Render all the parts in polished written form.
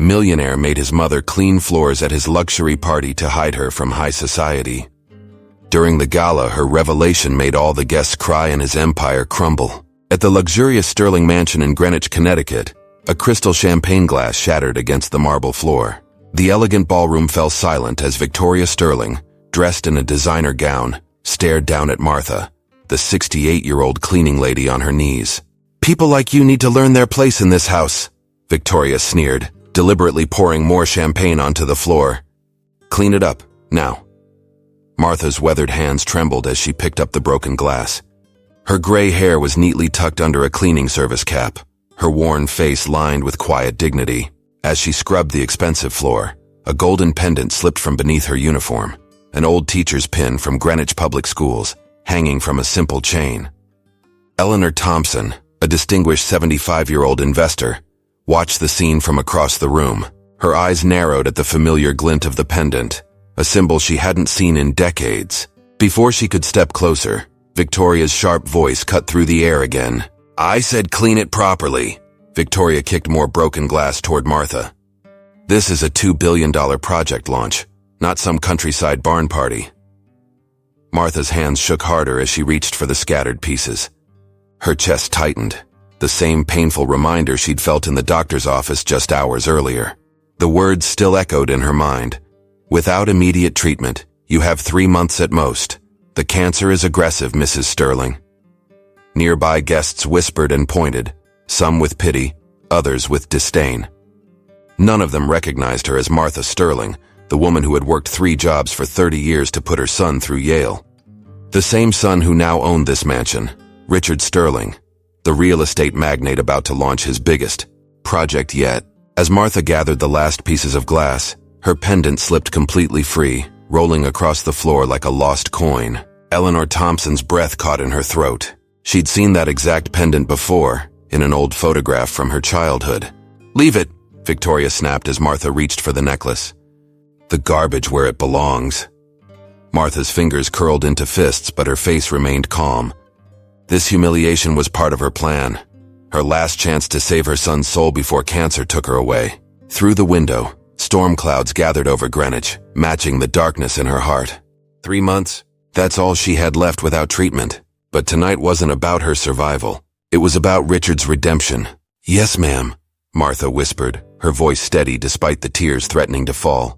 Millionaire made his mother clean floors at his luxury party to hide her from high society. During the gala, her revelation made all the guests cry and his empire crumble. At the luxurious Sterling mansion in Greenwich, Connecticut, a crystal champagne glass shattered against the marble floor. The elegant ballroom fell silent as Victoria Sterling, dressed in a designer gown, stared down at Martha, the 68-year-old cleaning lady on her knees. "People like you need to learn their place in this house," Victoria sneered, deliberately pouring more champagne onto the floor. "Clean it up, now." Martha's weathered hands trembled as she picked up the broken glass. Her gray hair was neatly tucked under a cleaning service cap, her worn face lined with quiet dignity. As she scrubbed the expensive floor, a golden pendant slipped from beneath her uniform, an old teacher's pin from Greenwich Public Schools, hanging from a simple chain. Eleanor Thompson, a distinguished 75-year-old investor, watched the scene from across the room. Her eyes narrowed at the familiar glint of the pendant, a symbol she hadn't seen in decades. Before she could step closer, Victoria's sharp voice cut through the air again. "I said clean it properly." Victoria kicked more broken glass toward Martha. "This is a $2 billion project launch, not some countryside barn party." Martha's hands shook harder as she reached for the scattered pieces. Her chest tightened, the same painful reminder she'd felt in the doctor's office just hours earlier. The words still echoed in her mind. "Without immediate treatment, you have 3 months at most. The cancer is aggressive, Mrs. Sterling." Nearby guests whispered and pointed, some with pity, others with disdain. None of them recognized her as Martha Sterling, the woman who had worked 3 jobs for 30 years to put her son through Yale. The same son who now owned this mansion, Richard Sterling, the real estate magnate about to launch his biggest project yet. As Martha gathered the last pieces of glass, her pendant slipped completely free, rolling across the floor like a lost coin. Eleanor Thompson's breath caught in her throat. She'd seen that exact pendant before, in an old photograph from her childhood. "Leave it," Victoria snapped as Martha reached for the necklace. "The garbage where it belongs." Martha's fingers curled into fists, but her face remained calm. This humiliation was part of her plan, her last chance to save her son's soul before cancer took her away. Through the window, storm clouds gathered over Greenwich, matching the darkness in her heart. 3 months? That's all she had left without treatment. But tonight wasn't about her survival. It was about Richard's redemption. "Yes, ma'am," Martha whispered, her voice steady despite the tears threatening to fall.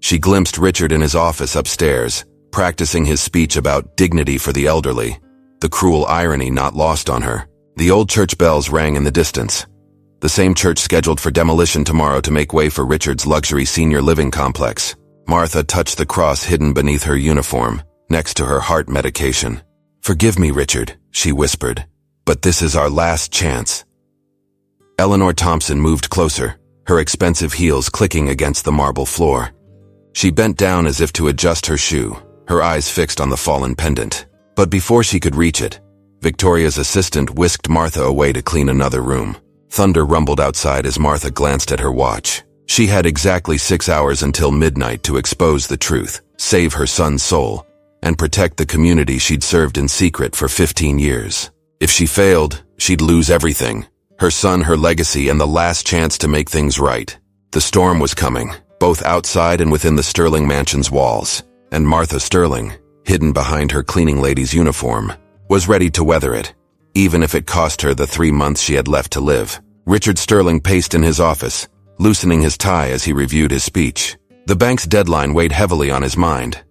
She glimpsed Richard in his office upstairs, practicing his speech about dignity for the elderly, the cruel irony not lost on her. The old church bells rang in the distance. The same church scheduled for demolition tomorrow to make way for Richard's luxury senior living complex. Martha touched the cross hidden beneath her uniform, next to her heart medication. "Forgive me, Richard," she whispered, "but this is our last chance." Eleanor Thompson moved closer, her expensive heels clicking against the marble floor. She bent down as if to adjust her shoe, her eyes fixed on the fallen pendant. But before she could reach it, Victoria's assistant whisked Martha away to clean another room. Thunder rumbled outside as Martha glanced at her watch. She had exactly 6 hours until midnight to expose the truth, save her son's soul, and protect the community she'd served in secret for 15 years. If she failed, she'd lose everything: her son, her legacy, and the last chance to make things right. The storm was coming, both outside and within the Sterling mansion's walls, and Martha Sterling, hidden behind her cleaning lady's uniform, was ready to weather it, even if it cost her the 3 months she had left to live. Richard Sterling paced in his office, loosening his tie as he reviewed his speech. The bank's deadline weighed heavily on his mind.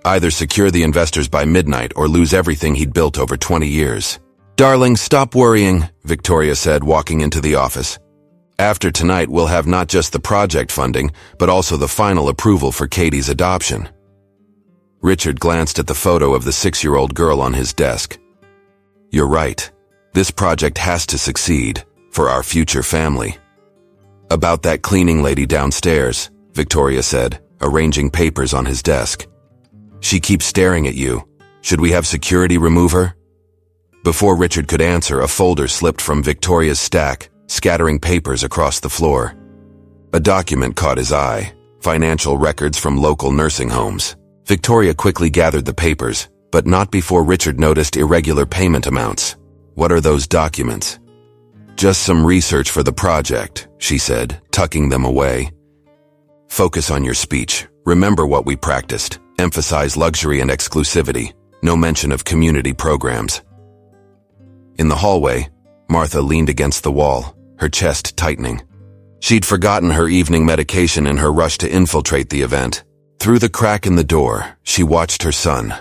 Either secure the investors by midnight or lose everything he'd built over 20 years. "Darling, stop worrying," Victoria said, walking into the office. "After tonight, we'll have not just the project funding, but also the final approval for Katie's adoption." Richard glanced at the photo of the 6-year-old girl on his desk. "You're right. This project has to succeed, for our future family." "About that cleaning lady downstairs," Victoria said, arranging papers on his desk. "She keeps staring at you. Should we have security remove her?" Before Richard could answer, a folder slipped from Victoria's stack, scattering papers across the floor. A document caught his eye: financial records from local nursing homes. Victoria quickly gathered the papers, but not before Richard noticed irregular payment amounts. "What are those documents?" Just some research for the project, she said, tucking them away. Focus on your speech. Remember what we practiced. Emphasize luxury and exclusivity. No mention of community programs. In the hallway, Martha leaned against the wall, her chest tightening. She'd forgotten her evening medication in her rush to infiltrate the event. Through the crack in the door, she watched her son,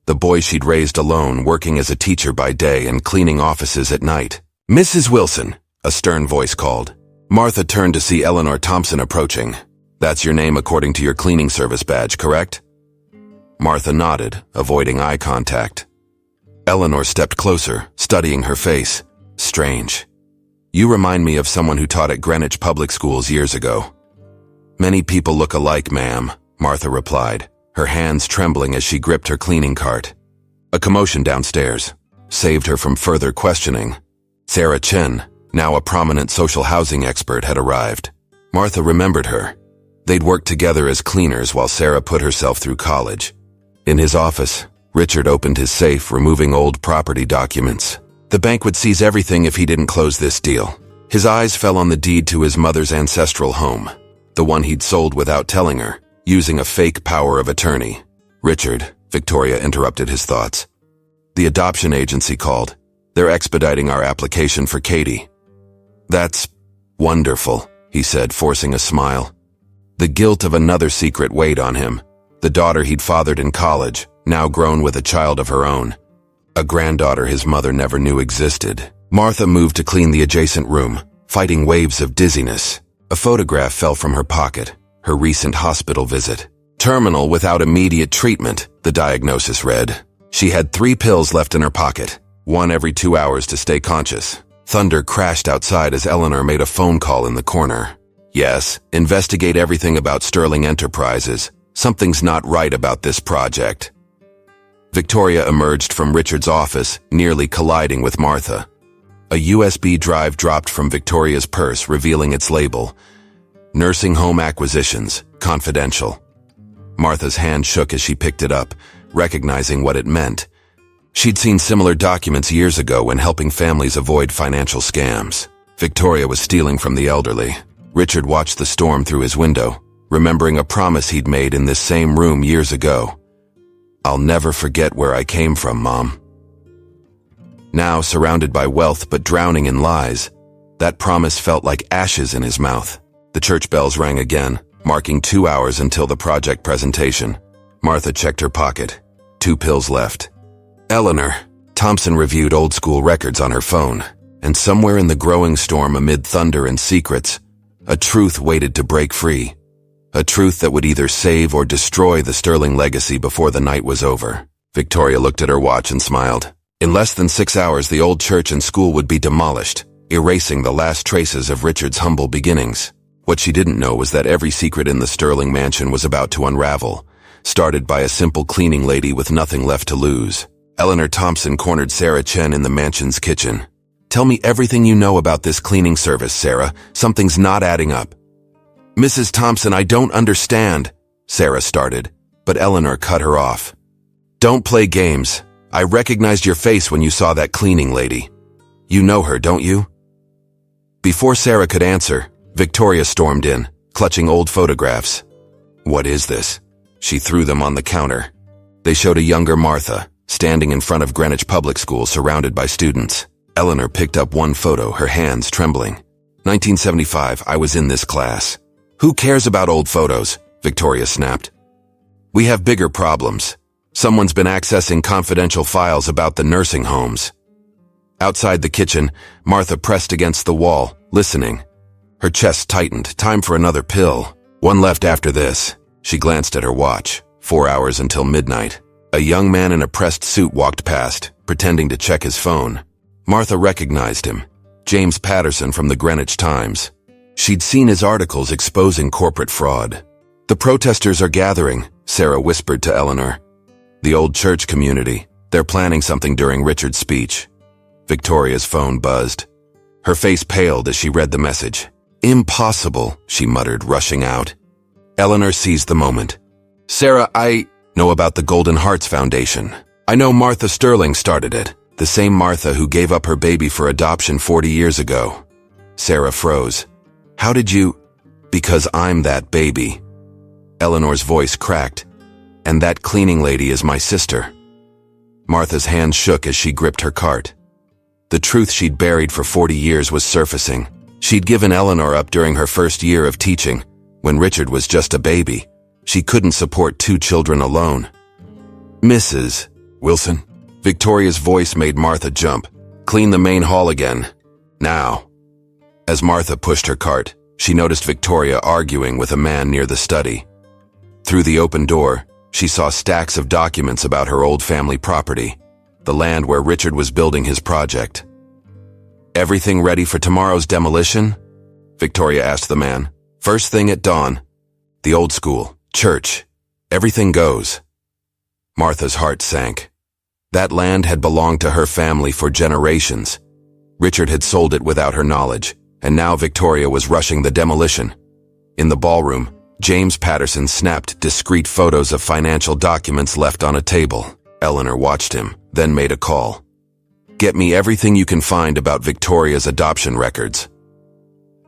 the boy she'd raised alone, working as a teacher by day and cleaning offices at night. "Mrs. Wilson," a stern voice called. Martha turned to see Eleanor Thompson approaching. "That's your name according to your cleaning service badge, correct?" Martha nodded, avoiding eye contact. Eleanor stepped closer, studying her face. "Strange. You remind me of someone who taught at Greenwich Public Schools years ago." "Many people look alike, ma'am," Martha replied, her hands trembling as she gripped her cleaning cart. A commotion downstairs saved her from further questioning. Sarah Chen, now a prominent social housing expert, had arrived. Martha remembered her. They'd worked together as cleaners while Sarah put herself through college. In his office, Richard opened his safe, removing old property documents. The bank would seize everything if he didn't close this deal. His eyes fell on the deed to his mother's ancestral home, the one he'd sold without telling her, using a fake power of attorney. "Richard," Victoria interrupted his thoughts. "The adoption agency called. They're expediting our application for Katie." "That's wonderful," he said, forcing a smile. The guilt of another secret weighed on him. The daughter he'd fathered in college, now grown with a child of her own. A granddaughter his mother never knew existed. Martha moved to clean the adjacent room, fighting waves of dizziness. A photograph fell from her pocket, her recent hospital visit. "Terminal without immediate treatment," the diagnosis read. She had 3 pills left in her pocket, one every 2 hours to stay conscious. Thunder crashed outside as Eleanor made a phone call in the corner. "Yes, investigate everything about Sterling Enterprises. Something's not right about this project." Victoria emerged from Richard's office, nearly colliding with Martha. A USB drive dropped from Victoria's purse, revealing its label. "Nursing Home Acquisitions, Confidential." Martha's hand shook as she picked it up, recognizing what it meant. She'd seen similar documents years ago when helping families avoid financial scams. Victoria was stealing from the elderly. Richard watched the storm through his window, remembering a promise he'd made in this same room years ago. "I'll never forget where I came from, Mom." Now, surrounded by wealth but drowning in lies, that promise felt like ashes in his mouth. The church bells rang again, marking 2 hours until the project presentation. Martha checked her pocket. 2 pills left. Eleanor Thompson reviewed old-school records on her phone, and somewhere in the growing storm amid thunder and secrets, a truth waited to break free. A truth that would either save or destroy the Sterling legacy before the night was over. Victoria looked at her watch and smiled. In less than 6 hours, the old church and school would be demolished, erasing the last traces of Richard's humble beginnings. What she didn't know was that every secret in the Sterling mansion was about to unravel, started by a simple cleaning lady with nothing left to lose. Eleanor Thompson cornered Sarah Chen in the mansion's kitchen. "Tell me everything you know about this cleaning service, Sarah. Something's not adding up." "Mrs. Thompson, I don't understand," Sarah started, but Eleanor cut her off. "Don't play games. I recognized your face when you saw that cleaning lady. You know her, don't you?" Before Sarah could answer, Victoria stormed in, clutching old photographs. "What is this?" She threw them on the counter. They showed a younger Martha, standing in front of Greenwich Public School surrounded by students. Eleanor picked up one photo, her hands trembling. 1975, I was in this class. "Who cares about old photos?" Victoria snapped. "We have bigger problems. Someone's been accessing confidential files about the nursing homes." Outside the kitchen, Martha pressed against the wall, listening. Her chest tightened. Time for another pill. One left after this. She glanced at her watch. 4 hours until midnight. A young man in a pressed suit walked past, pretending to check his phone. Martha recognized him. James Patterson from the Greenwich Times. She'd seen his articles exposing corporate fraud. "The protesters are gathering," Sarah whispered to Eleanor. "The old church community. They're planning something during Richard's speech." Victoria's phone buzzed. Her face paled as she read the message. "Impossible," she muttered, rushing out. Eleanor seized the moment. "Sarah, I know about the Golden Hearts Foundation. I know Martha Sterling started it, the same Martha who gave up her baby for adoption 40 years ago. Sarah froze. How did you? Because I'm that baby. Eleanor's voice cracked. And that cleaning lady is my sister. Martha's hands shook as she gripped her cart. The truth she'd buried for 40 years was surfacing. She'd given Eleanor up during her first year of teaching, when Richard was just a baby. She couldn't support 2 children alone. Mrs. Wilson? Victoria's voice made Martha jump. Clean the main hall again. Now. As Martha pushed her cart, she noticed Victoria arguing with a man near the study. Through the open door, she saw stacks of documents about her old family property, the land where Richard was building his project. Everything ready for tomorrow's demolition? Victoria asked the man. First thing at dawn. The old school, church. Everything goes. Martha's heart sank. That land had belonged to her family for generations. Richard had sold it without her knowledge, and now Victoria was rushing the demolition. In the ballroom, James Patterson snapped discreet photos of financial documents left on a table. Eleanor watched him, then made a call. Get me everything you can find about Victoria's adoption records.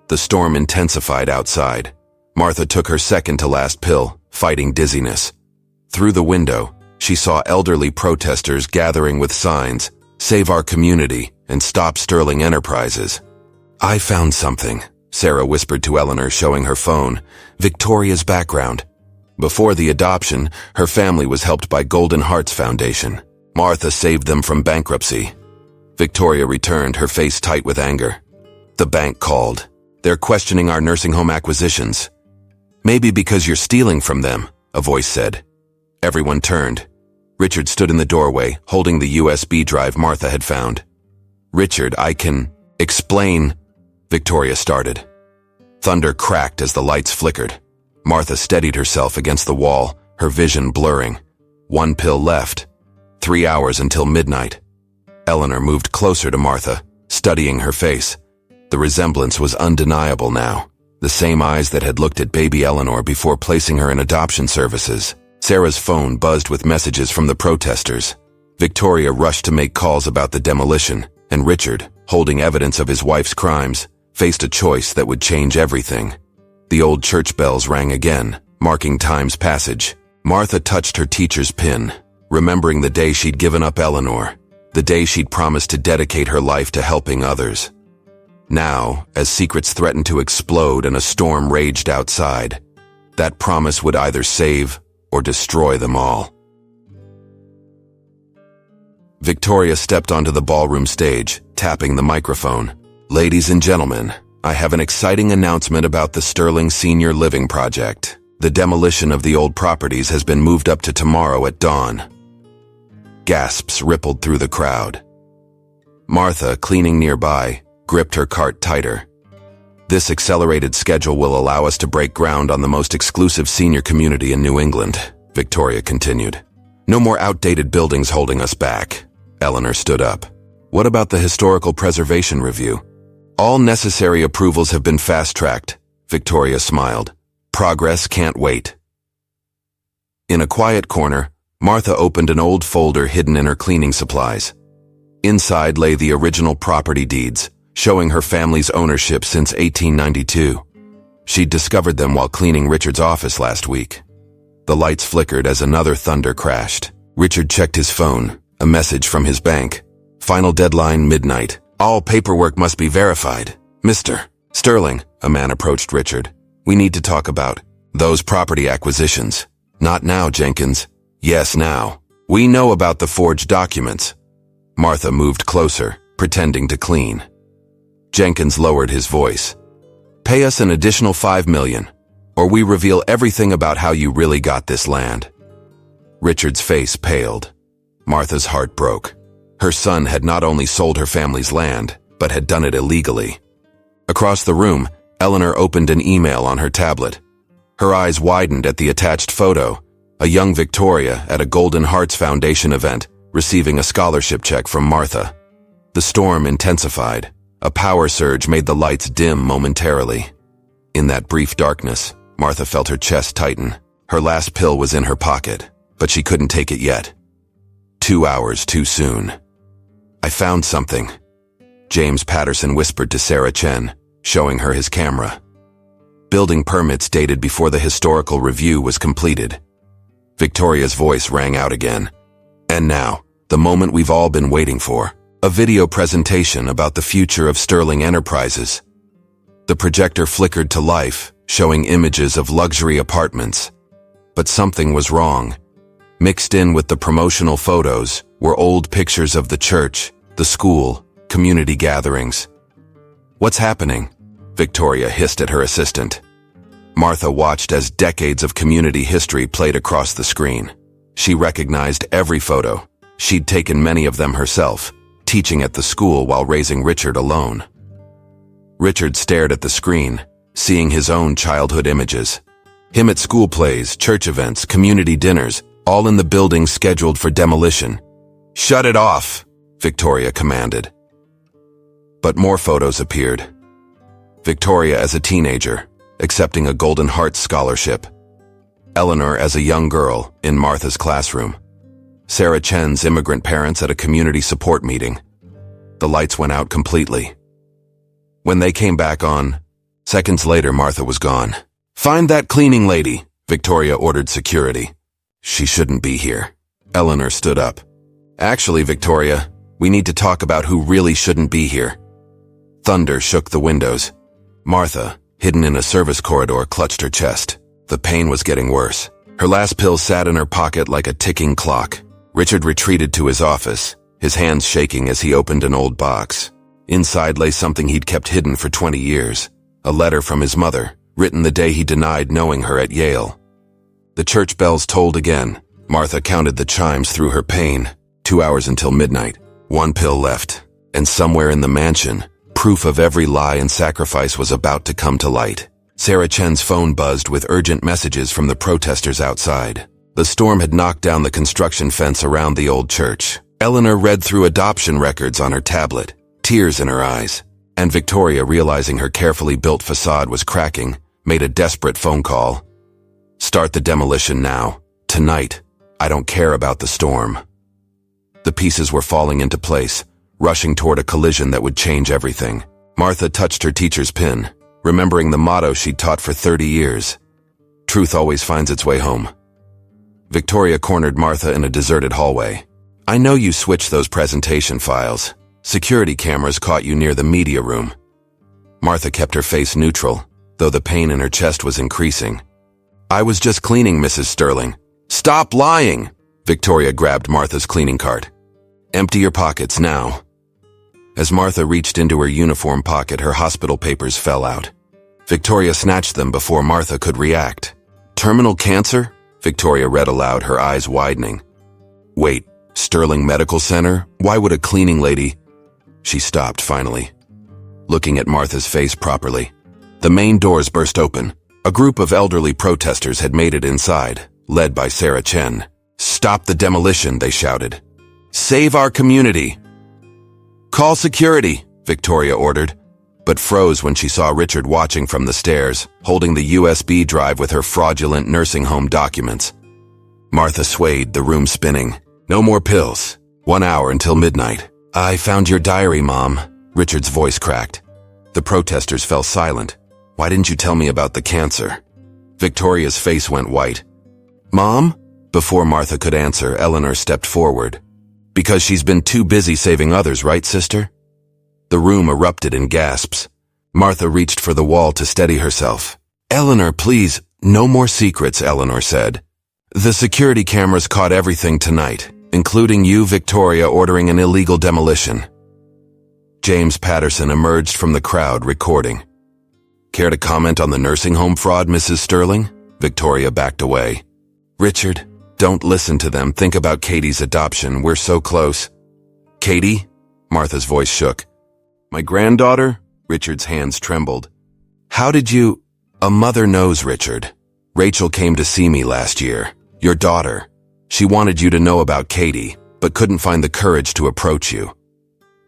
The storm intensified outside. Martha took her second-to-last pill, fighting dizziness. Through the window, she saw elderly protesters gathering with signs, "Save our community" and "Stop Sterling Enterprises." I found something, Sarah whispered to Eleanor, showing her phone. Victoria's background. Before the adoption, her family was helped by Golden Hearts Foundation. Martha saved them from bankruptcy. Victoria returned, her face tight with anger. The bank called. They're questioning our nursing home acquisitions. Maybe because you're stealing from them, a voice said. Everyone turned. Richard stood in the doorway, holding the USB drive Martha had found. Richard, I can explain, Victoria started. Thunder cracked as the lights flickered. Martha steadied herself against the wall, her vision blurring. 1 pill left. 3 hours until midnight. Eleanor moved closer to Martha, studying her face. The resemblance was undeniable now. The same eyes that had looked at baby Eleanor before placing her in adoption services. Sarah's phone buzzed with messages from the protesters. Victoria rushed to make calls about the demolition, and Richard, holding evidence of his wife's crimes, faced a choice that would change everything. The old church bells rang again, marking time's passage. Martha touched her teacher's pin, remembering the day she'd given up Eleanor, the day she'd promised to dedicate her life to helping others. Now, as secrets threatened to explode and a storm raged outside, that promise would either save or destroy them all. Victoria stepped onto the ballroom stage, tapping the microphone. Ladies and gentlemen, I have an exciting announcement about the Sterling Senior Living Project. The demolition of the old properties has been moved up to tomorrow at dawn. Gasps rippled through the crowd. Martha, cleaning nearby, gripped her cart tighter. This accelerated schedule will allow us to break ground on the most exclusive senior community in New England, Victoria continued. No more outdated buildings holding us back. Eleanor stood up. What about the historical preservation review? All necessary approvals have been fast-tracked, Victoria smiled. Progress can't wait. In a quiet corner, Martha opened an old folder hidden in her cleaning supplies. Inside lay the original property deeds, showing her family's ownership since 1892. She'd discovered them while cleaning Richard's office last week. The lights flickered as another thunder crashed. Richard checked his phone, a message from his bank. Final deadline, midnight. All paperwork must be verified. Mr. Sterling, a man approached Richard. We need to talk about those property acquisitions. Not now, Jenkins. Yes, now. We know about the forged documents. Martha moved closer, pretending to clean. Jenkins lowered his voice. Pay us an additional $5 million, or we reveal everything about how you really got this land. Richard's face paled. Martha's heart broke. Her son had not only sold her family's land, but had done it illegally. Across the room, Eleanor opened an email on her tablet. Her eyes widened at the attached photo, a young Victoria at a Golden Hearts Foundation event, receiving a scholarship check from Martha. The storm intensified. A power surge made the lights dim momentarily. In that brief darkness, Martha felt her chest tighten. Her last pill was in her pocket, but she couldn't take it yet. 2 hours too soon. I found something, James Patterson whispered to Sarah Chen, showing her his camera. Building permits dated before the historical review was completed. Victoria's voice rang out again. And now, the moment we've all been waiting for. A video presentation about the future of Sterling Enterprises. The projector flickered to life, showing images of luxury apartments. But something was wrong. Mixed in with the promotional photos were old pictures of the church, the school, community gatherings. "What's happening?" Victoria hissed at her assistant. Martha watched as decades of community history played across the screen. She recognized every photo. She'd taken many of them herself, teaching at the school while raising Richard alone. Richard stared at the screen, seeing his own childhood images. Him at school plays, church events, community dinners, all in the building scheduled for demolition. "Shut it off," Victoria commanded. But more photos appeared. Victoria as a teenager, accepting a Golden Heart scholarship. Eleanor as a young girl in Martha's classroom. Sarah Chen's immigrant parents at a community support meeting. The lights went out completely. When they came back on, seconds later Martha was gone. "Find that cleaning lady," Victoria ordered security. "She shouldn't be here." Eleanor stood up. "Actually, Victoria, we need to talk about who really shouldn't be here." Thunder shook the windows. Martha, hidden in a service corridor, clutched her chest. The pain was getting worse. Her last pill sat in her pocket like a ticking clock. Richard retreated to his office, his hands shaking as he opened an old box. Inside lay something he'd kept hidden for 20 years. A letter from his mother, written the day he denied knowing her at Yale. The church bells tolled again. Martha counted the chimes through her pain. 2 hours until midnight. One pill left. And somewhere in the mansion, proof of every lie and sacrifice was about to come to light. Sarah Chen's phone buzzed with urgent messages from the protesters outside. The storm had knocked down the construction fence around the old church. Eleanor read through adoption records on her tablet, tears in her eyes. And Victoria, realizing her carefully built facade was cracking, made a desperate phone call. "Start the demolition now. Tonight. I don't care about the storm." The pieces were falling into place, rushing toward a collision that would change everything. Martha touched her teacher's pin, remembering the motto she'd taught for 30 years. Truth always finds its way home. Victoria cornered Martha in a deserted hallway. "I know you switched those presentation files. Security cameras caught you near the media room." Martha kept her face neutral, though the pain in her chest was increasing. "I was just cleaning, Mrs. Sterling." "Stop lying!" Victoria grabbed Martha's cleaning cart. "Empty your pockets now." As Martha reached into her uniform pocket, her hospital papers fell out. Victoria snatched them before Martha could react. "Terminal cancer?" Victoria read aloud, her eyes widening. "Wait, Sterling Medical Center? Why would a cleaning lady—" She stopped finally, looking at Martha's face properly. The main doors burst open. A group of elderly protesters had made it inside, led by Sarah Chen. "Stop the demolition," they shouted. "Save our community." "Call security," Victoria ordered, but froze when she saw Richard watching from the stairs, holding the USB drive with her fraudulent nursing home documents. Martha swayed, the room spinning. "No more pills. 1 hour until midnight." "I found your diary, Mom," Richard's voice cracked. The protesters fell silent. "Why didn't you tell me about the cancer?" Victoria's face went white. "Mom?" Before Martha could answer, Eleanor stepped forward. "Because she's been too busy saving others, right, sister?" The room erupted in gasps. Martha reached for the wall to steady herself. "Eleanor, please, no more secrets," Eleanor said. "The security cameras caught everything tonight, including you, Victoria, ordering an illegal demolition." James Patterson emerged from the crowd, recording. "Care to comment on the nursing home fraud, Mrs. Sterling?" Victoria backed away. "Richard, don't listen to them. Think about Katie's adoption. We're so close." "Katie?" Martha's voice shook. "My granddaughter?" Richard's hands trembled. "How did you—" "A mother knows, Richard. Rachel came to see me last year. Your daughter. She wanted you to know about Katie, but couldn't find the courage to approach you."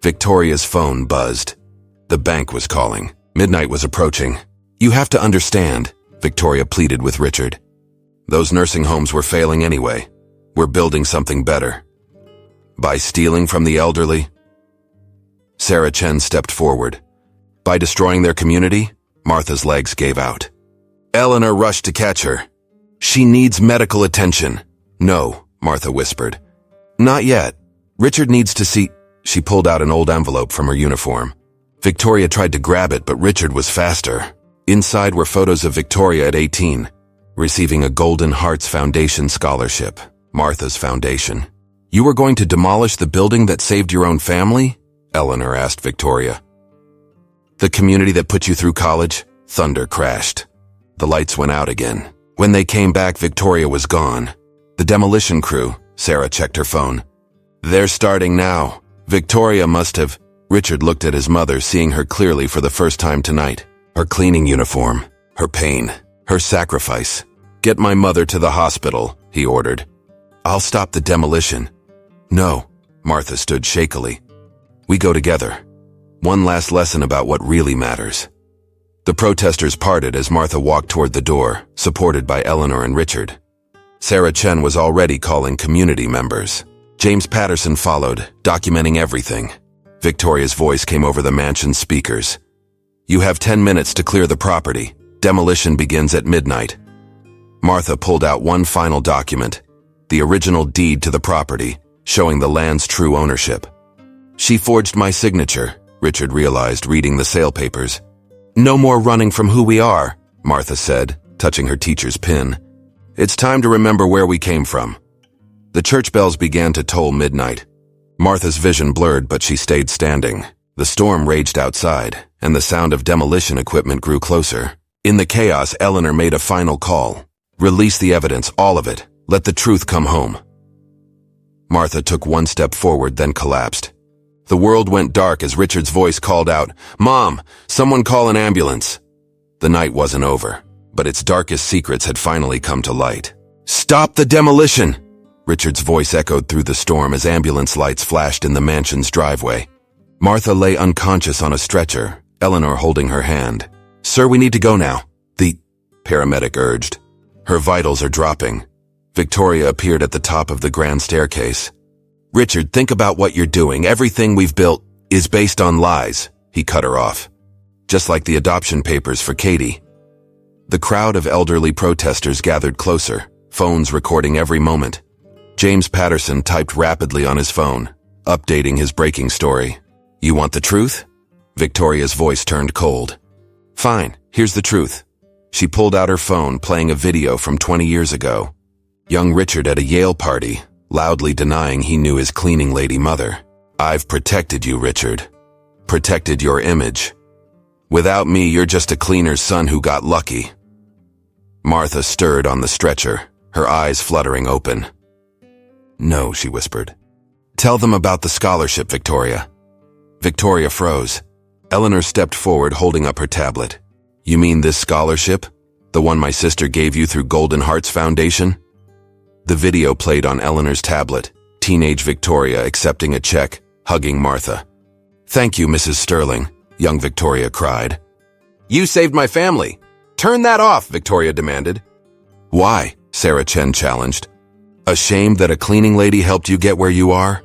Victoria's phone buzzed. The bank was calling. Midnight was approaching. "You have to understand," Victoria pleaded with Richard. "Those nursing homes were failing anyway. We're building something better." "By stealing from the elderly?" Sarah Chen stepped forward. By destroying their community, Martha's legs gave out. Eleanor rushed to catch her. She needs medical attention. No, Martha whispered. Not yet. Richard needs to see. She pulled out an old envelope from her uniform. Victoria tried to grab it, but Richard was faster. Inside were photos of Victoria at 18, receiving a Golden Hearts Foundation scholarship, Martha's foundation. You were going to demolish the building that saved your own family? Eleanor asked Victoria. The community that put you through college? Thunder crashed. The lights went out again. When they came back, Victoria was gone. The demolition crew, Sarah checked her phone. They're starting now. Victoria must have. Richard looked at his mother, seeing her clearly for the first time tonight. Her cleaning uniform, her pain, her sacrifice. Get my mother to the hospital, he ordered. I'll stop the demolition. No, Martha stood shakily. We go together. One last lesson about what really matters. The protesters parted as Martha walked toward the door, supported by Eleanor and Richard. Sarah Chen was already calling community members. James Patterson followed, documenting everything. Victoria's voice came over the mansion's speakers. You have 10 minutes to clear the property. Demolition begins at midnight. Martha pulled out one final document, the original deed to the property, showing the land's true ownership. She forged my signature, Richard realized, reading the sale papers. No more running from who we are, Martha said, touching her teacher's pin. It's time to remember where we came from. The church bells began to toll midnight. Martha's vision blurred, but she stayed standing. The storm raged outside, and the sound of demolition equipment grew closer. In the chaos, Eleanor made a final call. Release the evidence, all of it. Let the truth come home. Martha took one step forward, then collapsed. The world went dark as Richard's voice called out, Mom, someone call an ambulance. The night wasn't over, but its darkest secrets had finally come to light. Stop the demolition! Richard's voice echoed through the storm as ambulance lights flashed in the mansion's driveway. Martha lay unconscious on a stretcher, Eleanor holding her hand. Sir, we need to go now, the paramedic urged. Her vitals are dropping. Victoria appeared at the top of the grand staircase. Richard, think about what you're doing. Everything we've built is based on lies, he cut her off. Just like the adoption papers for Katie. The crowd of elderly protesters gathered closer, phones recording every moment. James Patterson typed rapidly on his phone, updating his breaking story. You want the truth? Victoria's voice turned cold. Fine, here's the truth. She pulled out her phone, playing a video from 20 years ago. Young Richard at a Yale party, loudly denying he knew his cleaning lady mother. I've protected you, Richard. Protected your image. Without me, you're just a cleaner's son who got lucky. Martha stirred on the stretcher, her eyes fluttering open. No, she whispered. Tell them about the scholarship, Victoria. Victoria froze. Eleanor stepped forward, holding up her tablet. You mean this scholarship? The one my sister gave you through Golden Hearts Foundation? The video played on Eleanor's tablet, teenage Victoria accepting a check, hugging Martha. Thank you, Mrs. Sterling, young Victoria cried. You saved my family. Turn that off, Victoria demanded. Why? Sarah Chen challenged. Ashamed that a cleaning lady helped you get where you are?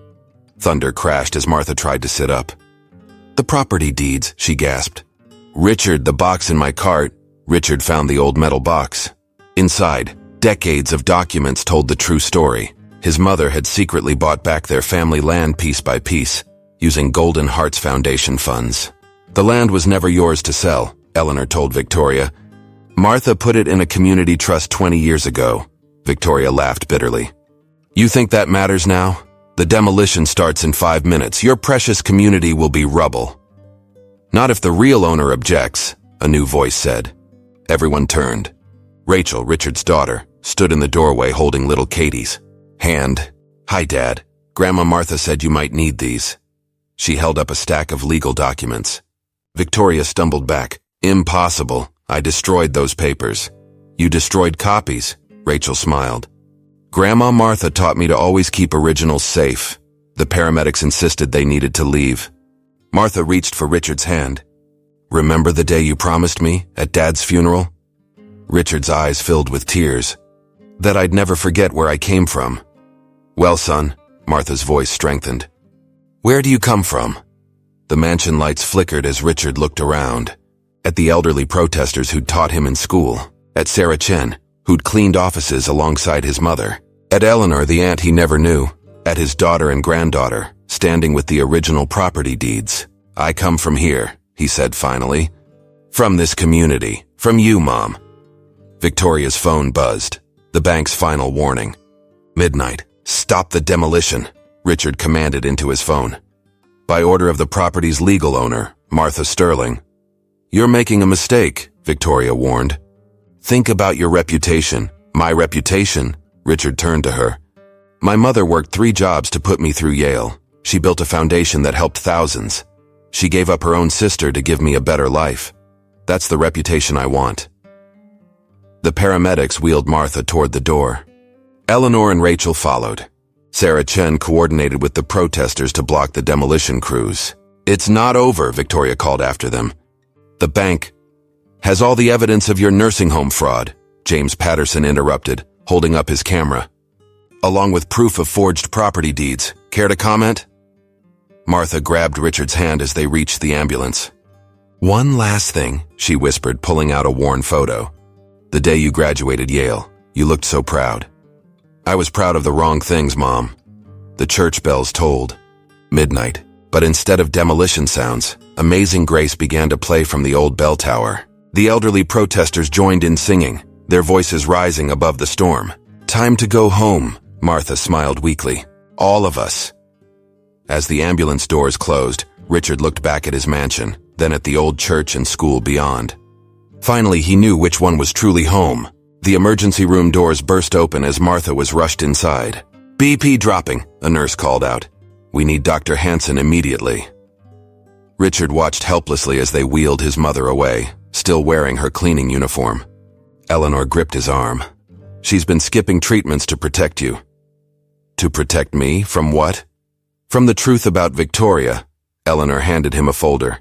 Thunder crashed as Martha tried to sit up. The property deeds, she gasped. Richard, the box in my cart. Richard found the old metal box. Inside, decades of documents told the true story. His mother had secretly bought back their family land piece by piece, using Golden Hearts Foundation funds. The land was never yours to sell, Eleanor told Victoria. Martha put it in a community trust 20 years ago. Victoria laughed bitterly. You think that matters now? The demolition starts in 5 minutes. Your precious community will be rubble. Not if the real owner objects, a new voice said. Everyone turned. Rachel, Richard's daughter, stood in the doorway holding little Katie's hand. Hi, Dad. Grandma Martha said you might need these. She held up a stack of legal documents. Victoria stumbled back. Impossible. I destroyed those papers. You destroyed copies, Rachel smiled. Grandma Martha taught me to always keep originals safe. The paramedics insisted they needed to leave. Martha reached for Richard's hand. Remember the day you promised me at Dad's funeral? Richard's eyes filled with tears. That I'd never forget where I came from. Well, son, Martha's voice strengthened. Where do you come from? The mansion lights flickered as Richard looked around. At the elderly protesters who'd taught him in school. At Sarah Chen, who'd cleaned offices alongside his mother. At Eleanor, the aunt he never knew. At his daughter and granddaughter, standing with the original property deeds. "I come from here," he said finally. "From this community. From you, Mom." Victoria's phone buzzed. The bank's final warning. "Midnight. Stop the demolition," Richard commanded into his phone. "By order of the property's legal owner, Martha Sterling." "You're making a mistake," Victoria warned. "Think about your reputation." "My reputation?" Richard turned to her. "My mother worked 3 jobs to put me through Yale. She built a foundation that helped thousands. She gave up her own sister to give me a better life. That's the reputation I want." The paramedics wheeled Martha toward the door. Eleanor and Rachel followed. Sarah Chen coordinated with the protesters to block the demolition crews. "It's not over," Victoria called after them. "The bank has all the evidence of your nursing home fraud," James Patterson interrupted, holding up his camera. "Along with proof of forged property deeds. Care to comment?" Martha grabbed Richard's hand as they reached the ambulance. "One last thing," she whispered, pulling out a worn photo. "The day you graduated Yale, you looked so proud." "I was proud of the wrong things, Mom." The church bells tolled. Midnight. But instead of demolition sounds, Amazing Grace began to play from the old bell tower. The elderly protesters joined in singing, their voices rising above the storm. "Time to go home," Martha smiled weakly. "All of us." As the ambulance doors closed, Richard looked back at his mansion, then at the old church and school beyond. Finally, he knew which one was truly home. The emergency room doors burst open as Martha was rushed inside. "BP dropping," a nurse called out. "We need Dr. Hansen immediately." Richard watched helplessly as they wheeled his mother away, still wearing her cleaning uniform. Eleanor gripped his arm. "She's been skipping treatments to protect you." "To protect me? From what?" "From the truth about Victoria." Eleanor handed him a folder.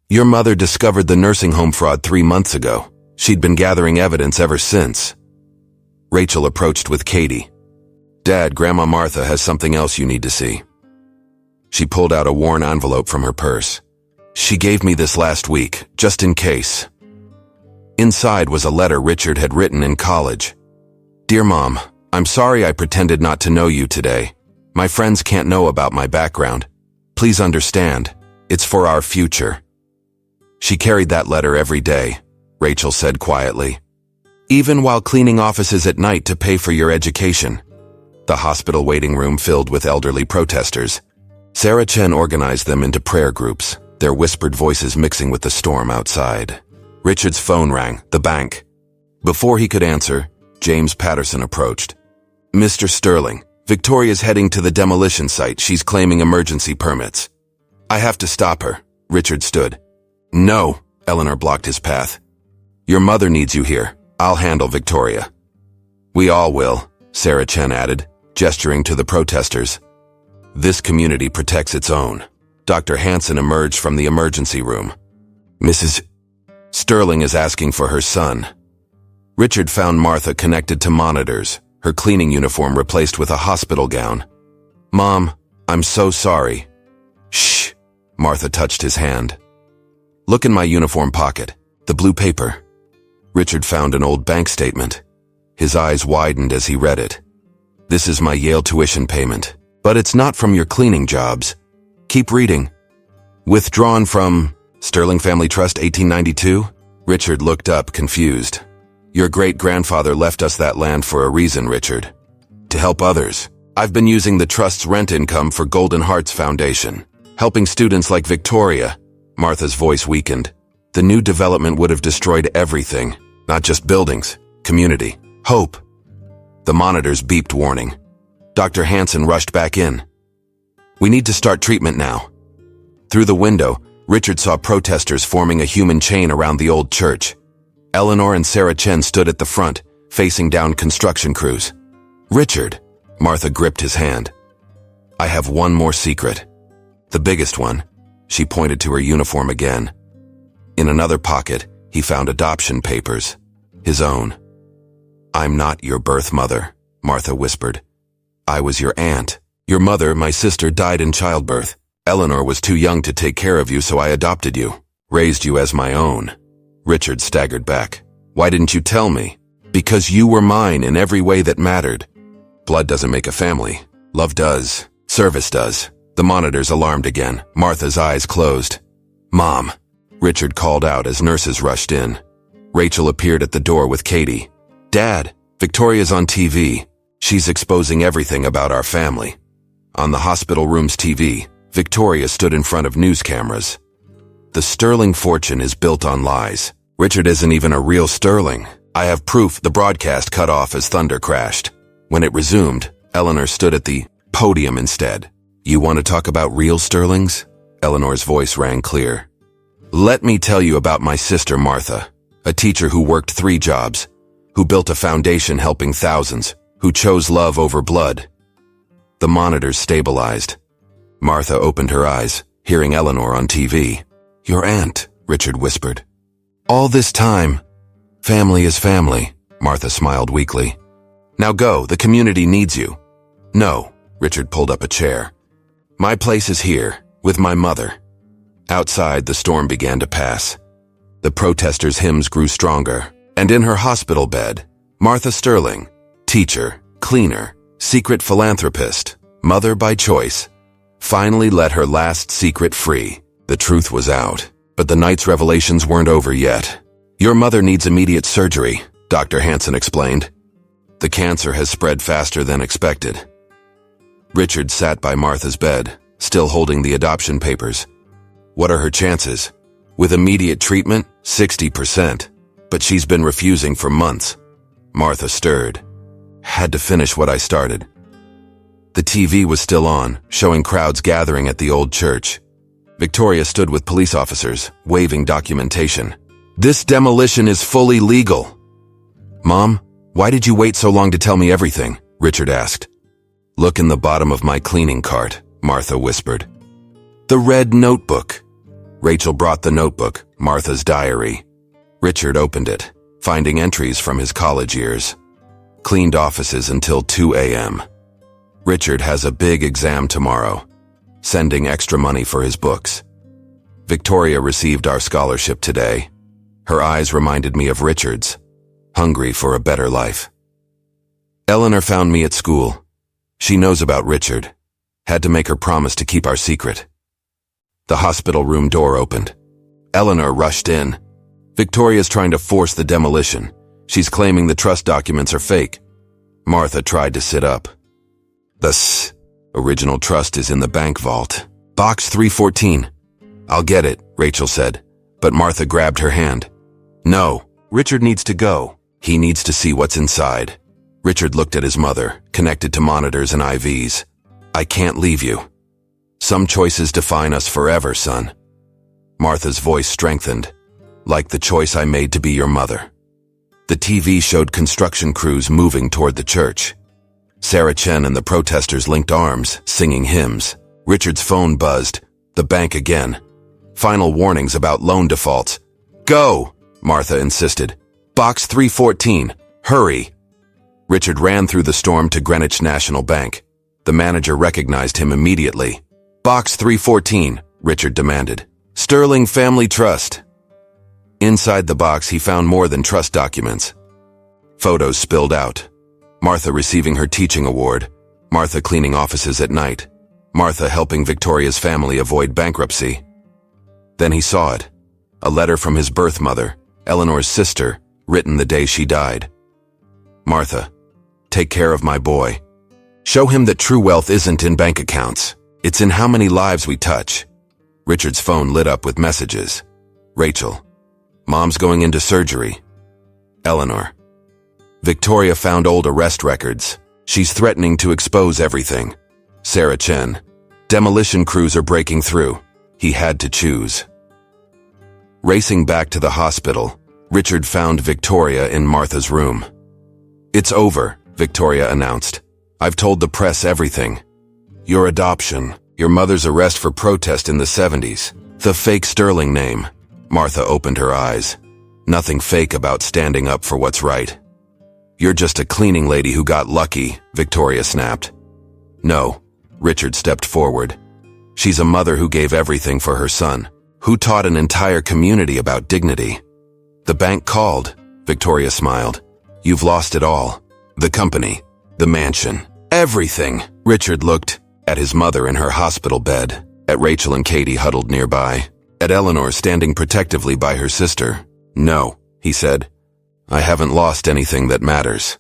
"Your mother discovered the nursing home fraud 3 months ago. She'd been gathering evidence ever since." Rachel approached with Katie. "Dad, Grandma Martha has something else you need to see." She pulled out a worn envelope from her purse. "She gave me this last week, just in case." Inside was a letter Richard had written in college. "Dear Mom, I'm sorry I pretended not to know you today. My friends can't know about my background. Please understand, it's for our future." She carried that letter every day, Rachel said quietly. "Even while cleaning offices at night to pay for your education." The hospital waiting room filled with elderly protesters. Sarah Chen organized them into prayer groups, their whispered voices mixing with the storm outside. Richard's phone rang, the bank. Before he could answer, James Patterson approached. "Mr. Sterling, Victoria's heading to the demolition site. She's claiming emergency permits." "I have to stop her." Richard stood. "No," Eleanor blocked his path. "Your mother needs you here. I'll handle Victoria." "We all will," Sarah Chen added, gesturing to the protesters. "This community protects its own." Dr. Hansen emerged from the emergency room. "Mrs. Sterling is asking for her son." Richard found Martha connected to monitors, her cleaning uniform replaced with a hospital gown. "Mom, I'm so sorry." "Shh," Martha touched his hand. "Look in my uniform pocket, the blue paper." Richard found an old bank statement. His eyes widened as he read it. "This is my Yale tuition payment, but it's not from your cleaning jobs. Keep reading. Withdrawn from Sterling Family Trust 1892? Richard looked up, confused. "Your great-grandfather left us that land for a reason, Richard. To help others. I've been using the trust's rent income for Golden Hearts Foundation, helping students like Victoria." Martha's voice weakened. "The new development would have destroyed everything, not just buildings, community, hope." The monitors beeped warning. Dr. Hansen rushed back in. "We need to start treatment now." Through the window, Richard saw protesters forming a human chain around the old church. Eleanor and Sarah Chen stood at the front, facing down construction crews. "Richard," Martha gripped his hand. "I have one more secret. The biggest one." She pointed to her uniform again. In another pocket, he found adoption papers. His own. "I'm not your birth mother," Martha whispered. "I was your aunt. Your mother, my sister, died in childbirth. Eleanor was too young to take care of you, so I adopted you. Raised you as my own. Richard staggered back. Why didn't you tell me? Because you were mine in every way that mattered. Blood doesn't make a family. Love does. Service does. The monitor's alarmed again. Martha's eyes closed. Mom, Richard called out as nurses rushed in. Rachel appeared at the door with Katie. Dad, Victoria's on TV. She's exposing everything about our family. On the hospital room's TV, Victoria stood in front of news cameras. The Sterling fortune is built on lies. Richard isn't even a real Sterling. I have proof. The broadcast cut off as thunder crashed. When it resumed, Eleanor stood at the podium instead. You want to talk about real Sterlings? Eleanor's voice rang clear. Let me tell you about my sister Martha, a teacher who worked 3 jobs, who built a foundation helping thousands, who chose love over blood. The monitors stabilized. Martha opened her eyes, hearing Eleanor on TV. Your aunt, Richard whispered. All this time. Family is family, Martha smiled weakly. Now go, the community needs you. No, Richard pulled up a chair. My place is here, with my mother. Outside, the storm began to pass. The protesters' hymns grew stronger, and in her hospital bed, Martha Sterling, teacher, cleaner, secret philanthropist, mother by choice, finally let her last secret free. The truth was out, but the night's revelations weren't over yet. Your mother needs immediate surgery, Dr. Hansen explained. The cancer has spread faster than expected. Richard sat by Martha's bed, still holding the adoption papers. What are her chances? With immediate treatment, 60%. But she's been refusing for months. Martha stirred. Had to finish what I started. The TV was still on, showing crowds gathering at the old church. Victoria stood with police officers, waving documentation. This demolition is fully legal. Mom, why did you wait so long to tell me everything? Richard asked. Look in the bottom of my cleaning cart, Martha whispered. The red notebook. Rachel brought the notebook, Martha's diary. Richard opened it, finding entries from his college years. Cleaned offices until 2 a.m. Richard has a big exam tomorrow, sending extra money for his books. Victoria received our scholarship today. Her eyes reminded me of Richard's, hungry for a better life. Eleanor found me at school. She knows about Richard. Had to make her promise to keep our secret. The hospital room door opened. Eleanor rushed in. Victoria's trying to force the demolition. She's claiming the trust documents are fake. Martha tried to sit up. The original trust is in the bank vault. Box 314. I'll get it, Rachel said, but Martha grabbed her hand. No, Richard needs to go. He needs to see what's inside. Richard looked at his mother, connected to monitors and IVs. I can't leave you. Some choices define us forever, son. Martha's voice strengthened, like the choice I made to be your mother. The TV showed construction crews moving toward the church. Sarah Chen and the protesters linked arms, singing hymns. Richard's phone buzzed. The bank again. Final warnings about loan defaults. Go, Martha insisted. Box 314. Hurry. Richard ran through the storm to Greenwich National Bank. The manager recognized him immediately. Box 314, Richard demanded. Sterling Family Trust. Inside the box, he found more than trust documents. Photos spilled out. Martha receiving her teaching award. Martha cleaning offices at night. Martha helping Victoria's family avoid bankruptcy. Then he saw it. A letter from his birth mother, Eleanor's sister, written the day she died. Martha, take care of my boy. Show him that true wealth isn't in bank accounts. It's in how many lives we touch. Richard's phone lit up with messages. Rachel, Mom's going into surgery. Eleanor, Victoria found old arrest records. She's threatening to expose everything. Sarah Chen, demolition crews are breaking through. He had to choose. Racing back to the hospital, Richard found Victoria in Martha's room. It's over, Victoria announced. I've told the press everything. Your adoption, your mother's arrest for protest in the 70s, the fake Sterling name. Martha opened her eyes. Nothing fake about standing up for what's right. You're just a cleaning lady who got lucky, Victoria snapped. No, Richard stepped forward. She's a mother who gave everything for her son, who taught an entire community about dignity. The bank called, Victoria smiled. You've lost it all. The company, the mansion, everything. Richard looked at his mother in her hospital bed, at Rachel and Katie huddled nearby, at Eleanor standing protectively by her sister. No, he said. I haven't lost anything that matters.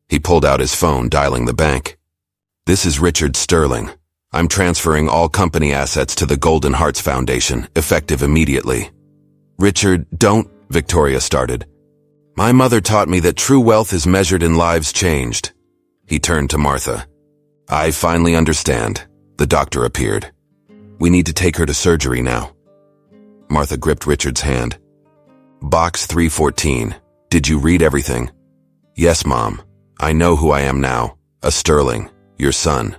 He pulled out his phone, dialing the bank. This is Richard Sterling. I'm transferring all company assets to the Golden Hearts Foundation, effective immediately. Richard, don't, Victoria started. My mother taught me that true wealth is measured in lives changed. He turned to Martha. I finally understand. The doctor appeared. We need to take her to surgery now. Martha gripped Richard's hand. Box 314. Did you read everything? Yes, Mom. I know who I am now. A Sterling, your son.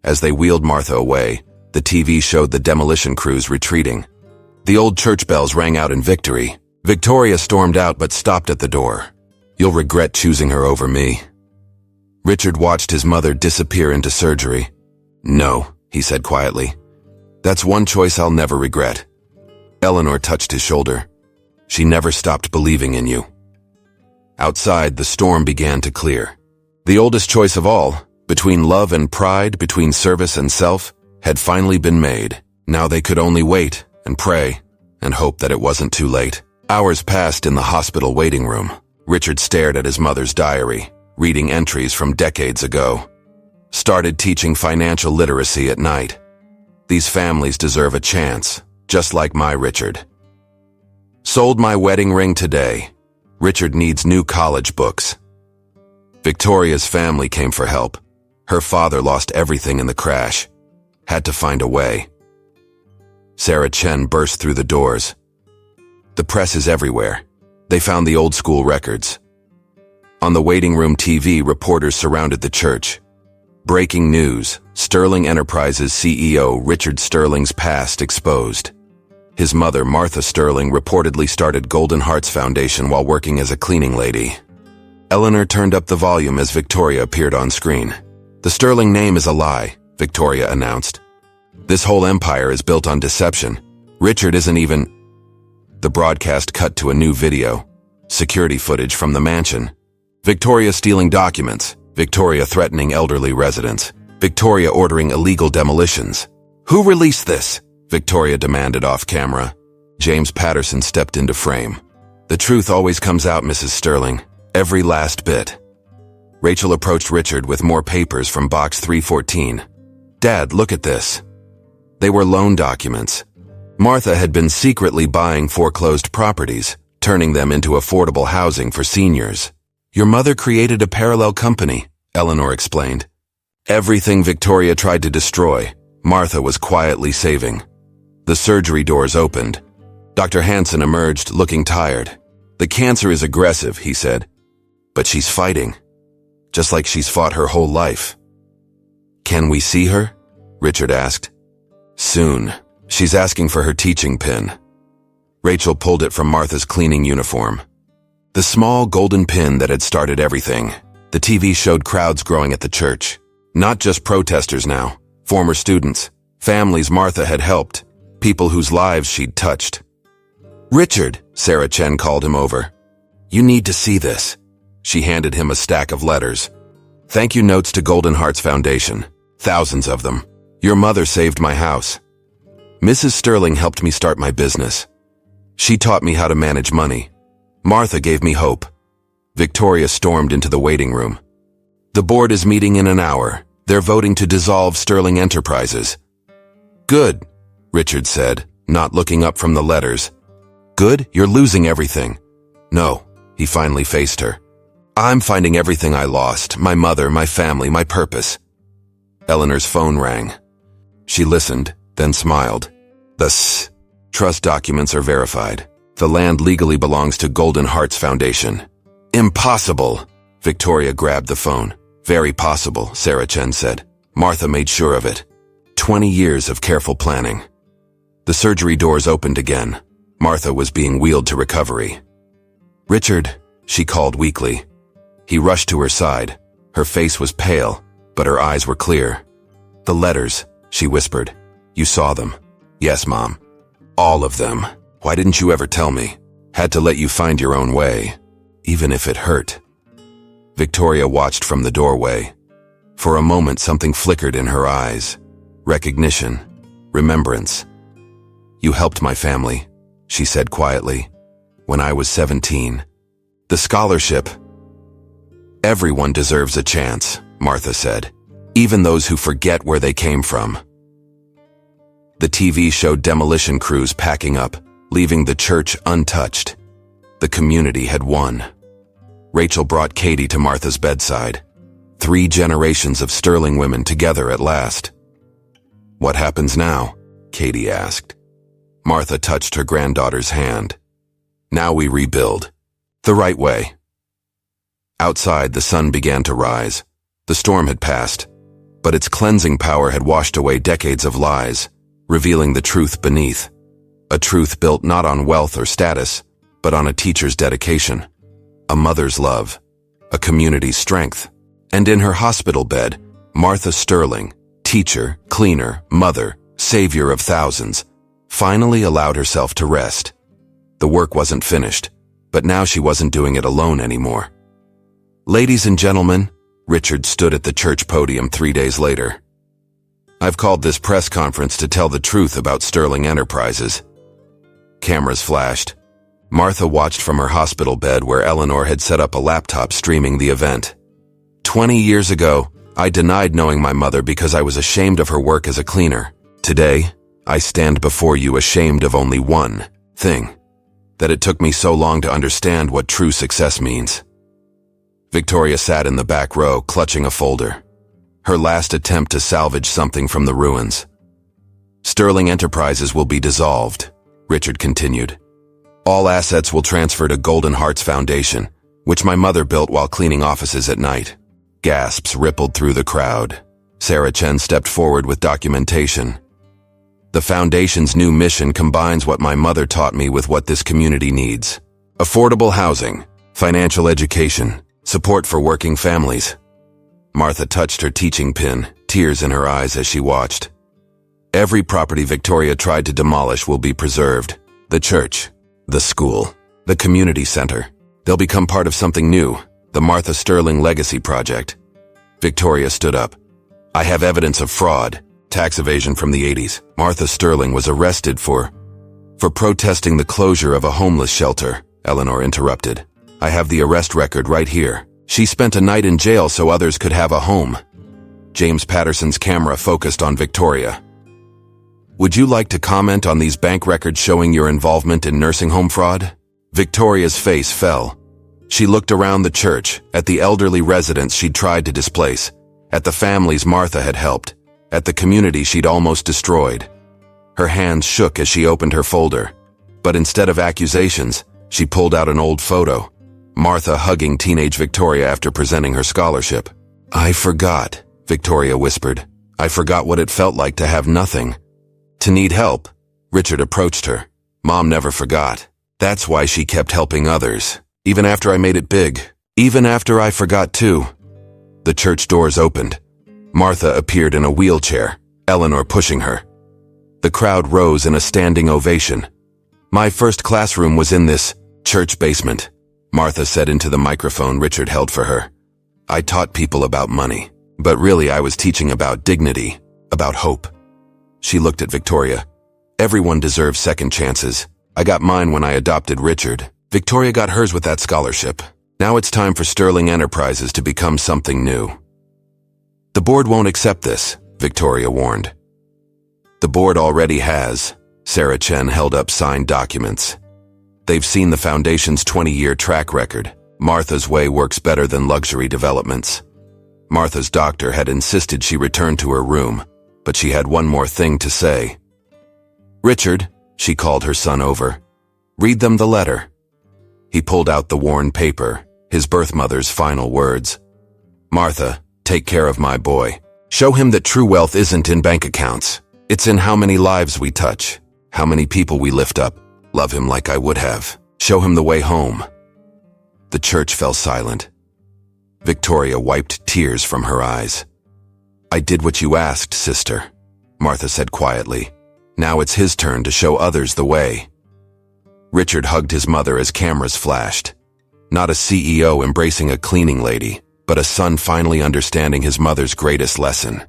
As they wheeled Martha away, the TV showed the demolition crews retreating. The old church bells rang out in victory. Victoria stormed out but stopped at the door. You'll regret choosing her over me. Richard watched his mother disappear into surgery. No, he said quietly. That's one choice I'll never regret. Eleanor touched his shoulder. She never stopped believing in you. Outside, the storm began to clear. The oldest choice of all, between love and pride, between service and self, had finally been made. Now they could only wait and pray and hope that it wasn't too late. Hours passed in the hospital waiting room. Richard stared at his mother's diary, reading entries from decades ago. Started teaching financial literacy at night. These families deserve a chance, just like my Richard. Sold my wedding ring today. Richard needs new college books. Victoria's family came for help. Her father lost everything in the crash. Had to find a way. Sarah Chen burst through the doors. The press is everywhere. They found the old school records. On the waiting room TV, reporters surrounded the church. Breaking news, Sterling Enterprises CEO Richard Sterling's past exposed. His mother, Martha Sterling, reportedly started Golden Hearts Foundation while working as a cleaning lady. Eleanor turned up the volume as Victoria appeared on screen. The Sterling name is a lie, Victoria announced. This whole empire is built on deception. Richard isn't even... The broadcast cut to a new video. Security footage from the mansion. Victoria stealing documents. Victoria threatening elderly residents. Victoria ordering illegal demolitions. Who released this? Victoria demanded off camera. James Patterson stepped into frame. The truth always comes out, Mrs. Sterling. Every last bit. Rachel approached Richard with more papers from box 314. Dad, look at this. They were loan documents. Martha had been secretly buying foreclosed properties, turning them into affordable housing for seniors. Your mother created a parallel company, Eleanor explained. Everything Victoria tried to destroy, Martha was quietly saving. The surgery doors opened. Dr. Hansen emerged, looking tired. The cancer is aggressive, he said. But she's fighting. Just like she's fought her whole life. Can we see her? Richard asked. Soon. She's asking for her teaching pin. Rachel pulled it from Martha's cleaning uniform. The small golden pin that had started everything. The TV showed crowds growing at the church. Not just protesters now. Former students. Families Martha had helped. People whose lives she'd touched. Richard, Sarah Chen called him over. You need to see this. She handed him a stack of letters. Thank you notes to Golden Hearts Foundation. Thousands of them. Your mother saved my house. Mrs. Sterling helped me start my business. She taught me how to manage money. Martha gave me hope. Victoria stormed into the waiting room. The board is meeting in an hour. They're voting to dissolve Sterling Enterprises. Good, Richard said, not looking up from the letters. Good? You're losing everything. No, he finally faced her. I'm finding everything I lost, my mother, my family, my purpose. Eleanor's phone rang. She listened, then smiled. The trust documents are verified. The land legally belongs to Golden Hearts Foundation. Impossible! Victoria grabbed the phone. Very possible, Sarah Chen said. Martha made sure of it. 20 years of careful planning. The surgery doors opened again. Martha was being wheeled to recovery. Richard, she called weakly. He rushed to her side. Her face was pale, but her eyes were clear. The letters, she whispered. You saw them. Yes, Mom. All of them. Why didn't you ever tell me? Had to let you find your own way, even if it hurt. Victoria watched from the doorway. For a moment, something flickered in her eyes. Recognition. Remembrance. You helped my family, she said quietly, when I was 17. The scholarship. Everyone deserves a chance, Martha said, even those who forget where they came from. The TV showed demolition crews packing up, leaving the church untouched. The community had won. Rachel brought Katie to Martha's bedside. 3 generations of Sterling women together at last. What happens now? Katie asked. Martha touched her granddaughter's hand. Now we rebuild. The right way. Outside, the sun began to rise. The storm had passed, but its cleansing power had washed away decades of lies, revealing the truth beneath. A truth built not on wealth or status, but on a teacher's dedication, a mother's love, a community's strength. And in her hospital bed, Martha Sterling, teacher, cleaner, mother, savior of thousands, finally allowed herself to rest. The work wasn't finished, but now she wasn't doing it alone anymore. Ladies and gentlemen, Richard stood at the church podium 3 days later. I've called this press conference to tell the truth about Sterling Enterprises. Cameras flashed. Martha watched from her hospital bed where Eleanor had set up a laptop streaming the event. 20 years ago, I denied knowing my mother because I was ashamed of her work as a cleaner. Today, I stand before you ashamed of only one thing, that it took me so long to understand what true success means. Victoria sat in the back row, clutching a folder. Her last attempt to salvage something from the ruins. Sterling Enterprises will be dissolved, Richard continued. All assets will transfer to Golden Hearts Foundation, which my mother built while cleaning offices at night. Gasps rippled through the crowd. Sarah Chen stepped forward with documentation. The foundation's new mission combines what my mother taught me with what this community needs. Affordable housing, financial education, support for working families. Martha touched her teaching pin, tears in her eyes as she watched. Every property Victoria tried to demolish will be preserved. The church, the school, the community center. They'll become part of something new, the Martha Sterling Legacy Project. Victoria stood up. I have evidence of fraud, tax evasion from the 80s. Martha Sterling was arrested for protesting the closure of a homeless shelter, Eleanor interrupted. I have the arrest record right here. She spent a night in jail so others could have a home. James Patterson's camera focused on Victoria. Would you like to comment on these bank records showing your involvement in nursing home fraud? Victoria's face fell. She looked around the church, at the elderly residents she'd tried to displace, at the families Martha had helped, at the community she'd almost destroyed. Her hands shook as she opened her folder, but instead of accusations, she pulled out an old photo. Martha hugging teenage Victoria after presenting her scholarship. I forgot, Victoria whispered. I forgot what it felt like to have nothing. To need help. Richard approached her. Mom never forgot. That's why she kept helping others. Even after I made it big. Even after I forgot too. The church doors opened. Martha appeared in a wheelchair, Eleanor pushing her. The crowd rose in a standing ovation. My first classroom was in this church basement, Martha said into the microphone Richard held for her. I taught people about money, but really I was teaching about dignity, about hope. She looked at Victoria. Everyone deserves second chances. I got mine when I adopted Richard. Victoria got hers with that scholarship. Now it's time for Sterling Enterprises to become something new. The board won't accept this, Victoria warned. The board already has. Sarah Chen held up signed documents. They've seen the foundation's 20-year track record. Martha's way works better than luxury developments. Martha's doctor had insisted she return to her room, but she had one more thing to say. Richard, she called her son over. Read them the letter. He pulled out the worn paper, his birth mother's final words. Martha, take care of my boy. Show him that true wealth isn't in bank accounts. It's in how many lives we touch, how many people we lift up. Love him like I would have. Show him the way home. The church fell silent. Victoria wiped tears from her eyes. I did what you asked, sister. Martha said quietly. Now it's his turn to show others the way. Richard hugged his mother as cameras flashed. Not a CEO embracing a cleaning lady, but a son finally understanding his mother's greatest lesson.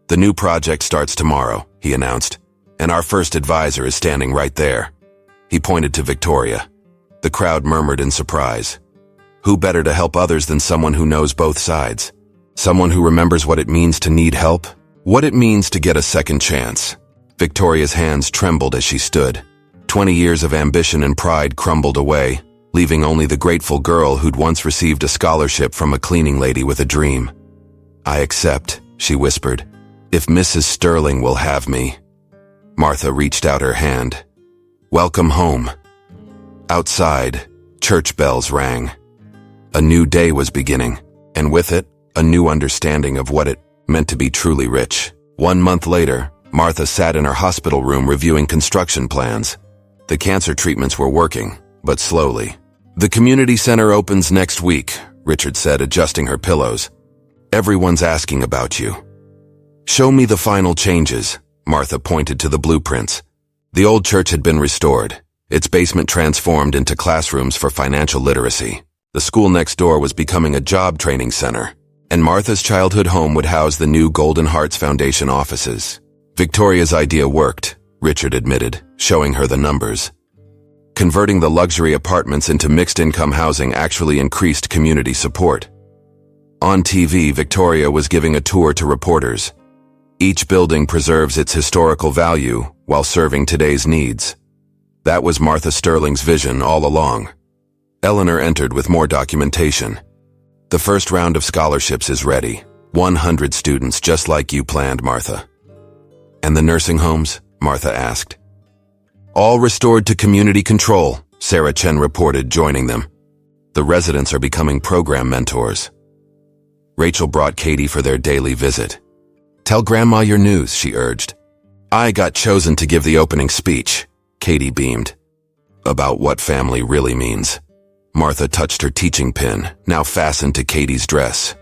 The new project starts tomorrow, he announced, and our first advisor is standing right there. He pointed to Victoria. The crowd murmured in surprise. Who better to help others than someone who knows both sides? Someone who remembers what it means to need help? What it means to get a second chance? Victoria's hands trembled as she stood. 20 years of ambition and pride crumbled away, leaving only the grateful girl who'd once received a scholarship from a cleaning lady with a dream. I accept, she whispered, if Mrs. Sterling will have me. Martha reached out her hand. Welcome home. Outside, church bells rang. A new day was beginning, and with it, a new understanding of what it meant to be truly rich. 1 month later, Martha sat in her hospital room reviewing construction plans. The cancer treatments were working, but slowly. The community center opens next week, Richard said, adjusting her pillows. Everyone's asking about you. Show me the final changes, Martha pointed to the blueprints. The old church had been restored, its basement transformed into classrooms for financial literacy. The school next door was becoming a job training center, and Martha's childhood home would house the new Golden Hearts Foundation offices. Victoria's idea worked, Richard admitted, showing her the numbers. Converting the luxury apartments into mixed-income housing actually increased community support. On TV, Victoria was giving a tour to reporters. Each building preserves its historical value while serving today's needs. That was Martha Sterling's vision all along. Eleanor entered with more documentation. The first round of scholarships is ready. 100 students just like you planned, Martha. And the nursing homes? Martha asked. All restored to community control, Sarah Chen reported, joining them. The residents are becoming program mentors. Rachel brought Katie for their daily visit. Tell Grandma your news, she urged. I got chosen to give the opening speech, Katie beamed. About what family really means. Martha touched her teaching pin, now fastened to Katie's dress.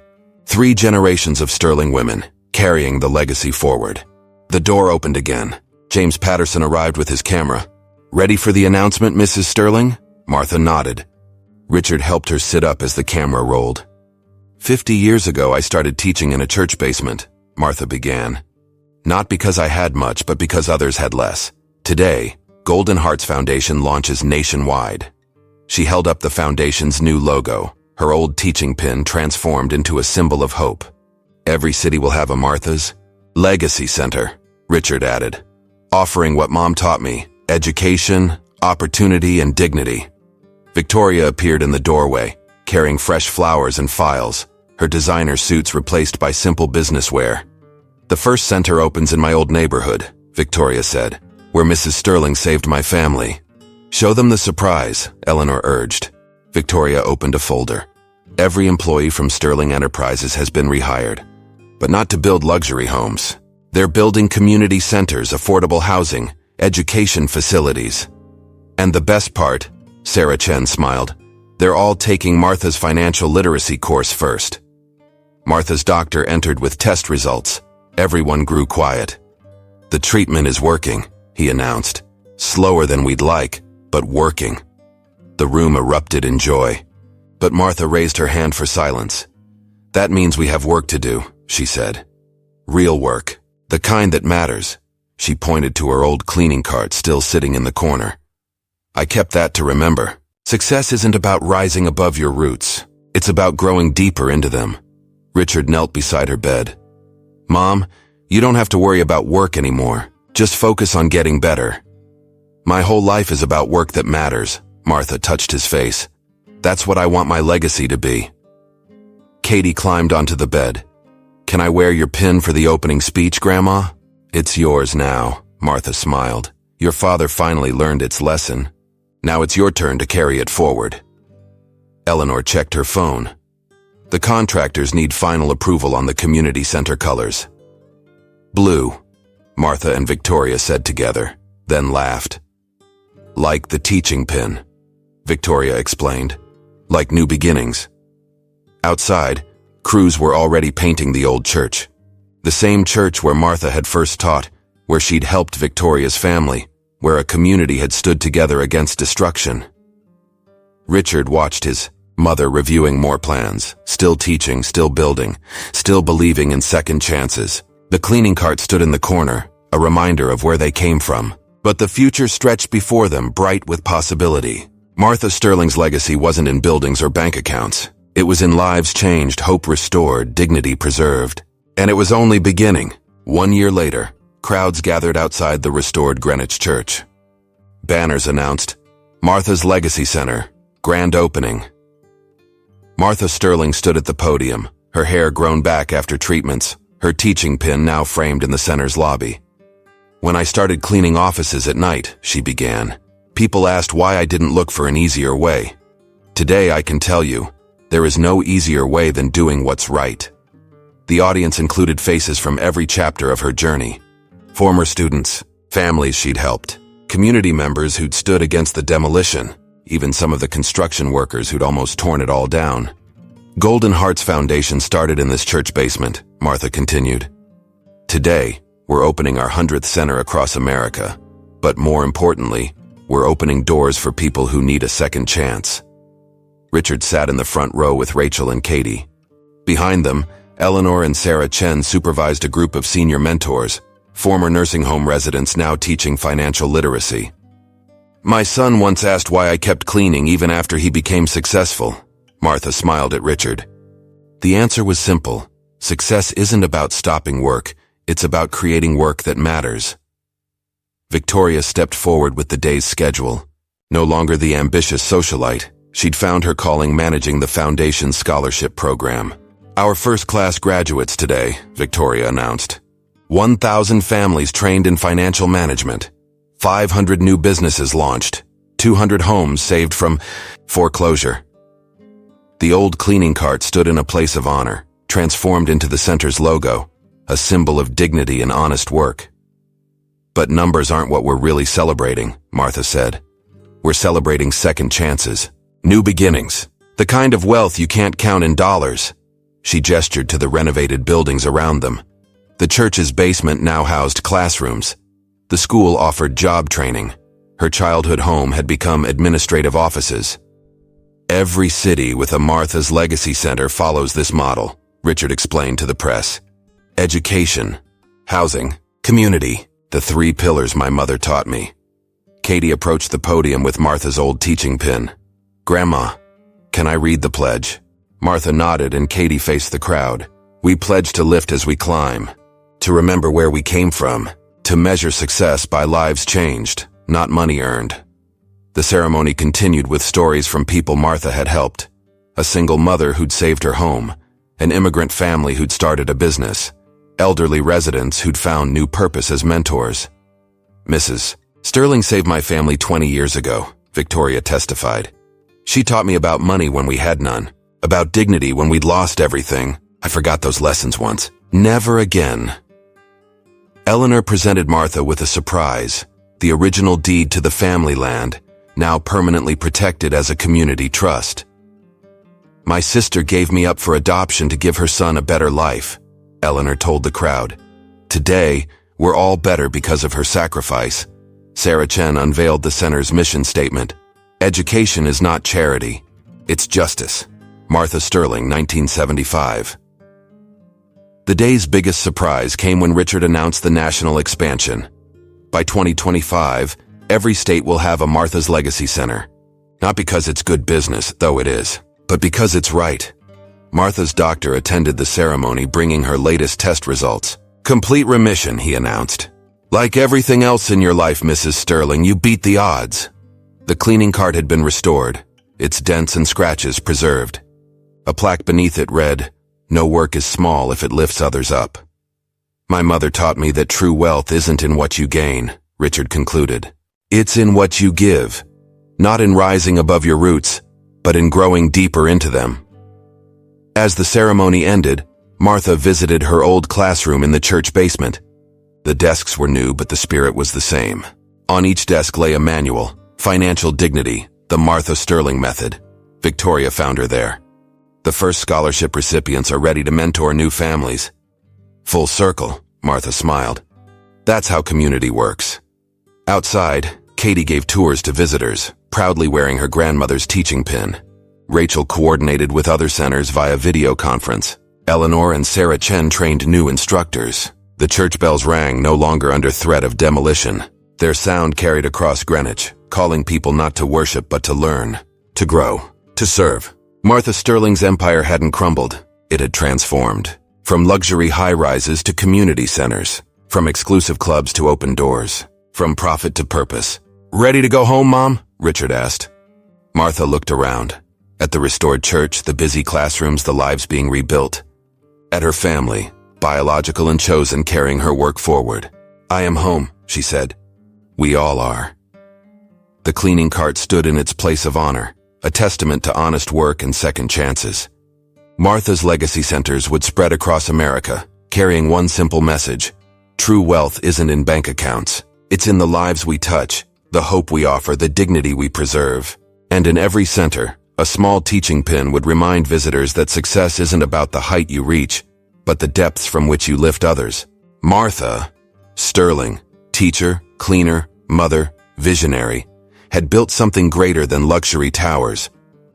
3 generations of Sterling women, carrying the legacy forward. The door opened again. James Patterson arrived with his camera. Ready for the announcement, Mrs. Sterling? Martha nodded. Richard helped her sit up as the camera rolled. 50 years ago, I started teaching in a church basement, Martha began. Not because I had much, but because others had less. Today, Golden Hearts Foundation launches nationwide. She held up the foundation's new logo, her old teaching pin transformed into a symbol of hope. Every city will have a Martha's Legacy Center, Richard added, offering what Mom taught me, education, opportunity, and dignity. Victoria appeared in the doorway, carrying fresh flowers and files, her designer suits replaced by simple business wear. The first center opens in my old neighborhood, Victoria said, where Mrs. Sterling saved my family. Show them the surprise, Eleanor urged. Victoria opened a folder. Every employee from Sterling Enterprises has been rehired. But not to build luxury homes. They're building community centers, affordable housing, education facilities. And the best part, Sarah Chen smiled, they're all taking Martha's financial literacy course first. Martha's doctor entered with test results. Everyone grew quiet. The treatment is working, he announced. Slower than we'd like, but working. The room erupted in joy. But Martha raised her hand for silence. That means we have work to do, she said. Real work. The kind that matters. She pointed to her old cleaning cart still sitting in the corner. I kept that to remember. Success isn't about rising above your roots. It's about growing deeper into them. Richard knelt beside her bed. Mom, you don't have to worry about work anymore. Just focus on getting better. My whole life is about work that matters, Martha touched his face. That's what I want my legacy to be. Katie climbed onto the bed. Can I wear your pin for the opening speech, Grandma? It's yours now, Martha smiled. Your father finally learned its lesson. Now it's your turn to carry it forward. Eleanor checked her phone. The contractors need final approval on the community center colors. Blue, Martha and Victoria said together, then laughed. Like the teaching pin, Victoria explained. Like new beginnings. Outside, crews were already painting the old church. The same church where Martha had first taught, where she'd helped Victoria's family, where a community had stood together against destruction. Richard watched his mother reviewing more plans, still teaching, still building, still believing in second chances. The cleaning cart stood in the corner, a reminder of where they came from. But the future stretched before them, bright with possibility. Martha Sterling's legacy wasn't in buildings or bank accounts. It was in lives changed, hope restored, dignity preserved. And it was only beginning. 1 year later, crowds gathered outside the restored Greenwich Church. Banners announced, Martha's Legacy Center, grand opening. Martha Sterling stood at the podium, her hair grown back after treatments, her teaching pin now framed in the center's lobby. When I started cleaning offices at night, she began, people asked why I didn't look for an easier way. Today I can tell you, there is no easier way than doing what's right. The audience included faces from every chapter of her journey. Former students, families she'd helped, community members who'd stood against the demolition, even some of the construction workers who'd almost torn it all down. Golden Hearts Foundation started in this church basement, Martha continued. Today, we're opening our 100th center across America. But more importantly, we're opening doors for people who need a second chance. Richard sat in the front row with Rachel and Katie. Behind them, Eleanor and Sarah Chen supervised a group of senior mentors, former nursing home residents now teaching financial literacy. My son once asked why I kept cleaning even after he became successful. Martha smiled at Richard. The answer was simple. Success isn't about stopping work, it's about creating work that matters. Victoria stepped forward with the day's schedule. No longer the ambitious socialite, she'd found her calling managing the Foundation's scholarship program. Our first-class graduates today, Victoria announced. 1,000 families trained in financial management. 500 new businesses launched. 200 homes saved from foreclosure. The old cleaning cart stood in a place of honor, transformed into the center's logo, a symbol of dignity and honest work. But numbers aren't what we're really celebrating, Martha said. We're celebrating second chances, new beginnings, the kind of wealth you can't count in dollars. She gestured to the renovated buildings around them. The church's basement now housed classrooms. The school offered job training. Her childhood home had become administrative offices. Every city with a Martha's Legacy Center follows this model, Richard explained to the press. Education, housing, community, the 3 pillars my mother taught me. Katie approached the podium with Martha's old teaching pin. Grandma, can I read the pledge? Martha nodded and Katie faced the crowd. We pledge to lift as we climb, to remember where we came from, to measure success by lives changed, not money earned. The ceremony continued with stories from people Martha had helped. A single mother who'd saved her home, an immigrant family who'd started a business, elderly residents who'd found new purpose as mentors. Mrs. Sterling saved my family 20 years ago, Victoria testified. She taught me about money when we had none, about dignity when we'd lost everything. I forgot those lessons once. Never again. Eleanor presented Martha with a surprise, the original deed to the family land, now permanently protected as a community trust. My sister gave me up for adoption to give her son a better life, Eleanor told the crowd. Today, we're all better because of her sacrifice. Sarah Chen unveiled the center's mission statement. Education is not charity, it's justice. Martha Sterling, 1975. The day's biggest surprise came when Richard announced the national expansion. By 2025, every state will have a Martha's Legacy Center. Not because it's good business, though it is, but because it's right. Martha's doctor attended the ceremony bringing her latest test results. Complete remission, he announced. Like everything else in your life, Mrs. Sterling, you beat the odds. The cleaning cart had been restored, its dents and scratches preserved. A plaque beneath it read, "No work is small if it lifts others up." My mother taught me that true wealth isn't in what you gain, Richard concluded. It's in what you give, not in rising above your roots, but in growing deeper into them. As the ceremony ended, Martha visited her old classroom in the church basement. The desks were new, but the spirit was the same. On each desk lay a manual, Financial Dignity, the Martha Sterling Method. Victoria found her there. The first scholarship recipients are ready to mentor new families. Full circle, Martha smiled. That's how community works. Outside, Katie gave tours to visitors, proudly wearing her grandmother's teaching pin. Rachel coordinated with other centers via video conference. Eleanor and Sarah Chen trained new instructors. The church bells rang, no longer under threat of demolition. Their sound carried across Greenwich, calling people not to worship but to learn, to grow, to serve. Martha Sterling's empire hadn't crumbled. It had transformed. From luxury high-rises to community centers. From exclusive clubs to open doors. From profit to purpose. "Ready to go home, Mom?" Richard asked. Martha looked around. At the restored church, the busy classrooms, the lives being rebuilt. At her family, biological and chosen, carrying her work forward. "I am home," she said. "We all are." The cleaning cart stood in its place of honor, a testament to honest work and second chances. Martha's legacy centers would spread across America, carrying one simple message. True wealth isn't in bank accounts. It's in the lives we touch, the hope we offer, the dignity we preserve. And in every center, a small teaching pin would remind visitors that success isn't about the height you reach, but the depths from which you lift others. Martha Sterling, teacher, cleaner, mother, visionary, had built something greater than luxury towers.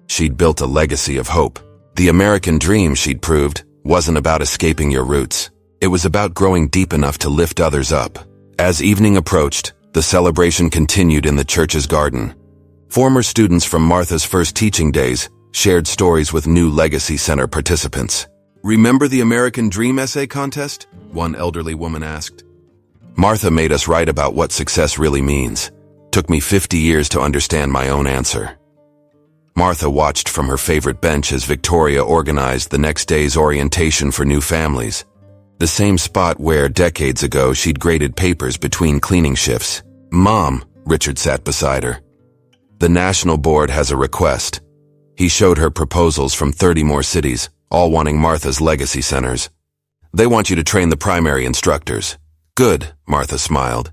She'd built a legacy of hope. The American dream, she'd proved, wasn't about escaping your roots. It was about growing deep enough to lift others up. As evening approached, the celebration continued in the church's garden. Former students from Martha's first teaching days shared stories with new Legacy Center participants. "Remember the American Dream essay contest?" one elderly woman asked. "Martha made us write about what success really means. Took me 50 years to understand my own answer." Martha watched from her favorite bench as Victoria organized the next day's orientation for new families. The same spot where, decades ago, she'd graded papers between cleaning shifts. "Mom," Richard sat beside her. "The National Board has a request." He showed her proposals from 30 more cities, all wanting Martha's legacy centers. "They want you to train the primary instructors." "Good," Martha smiled.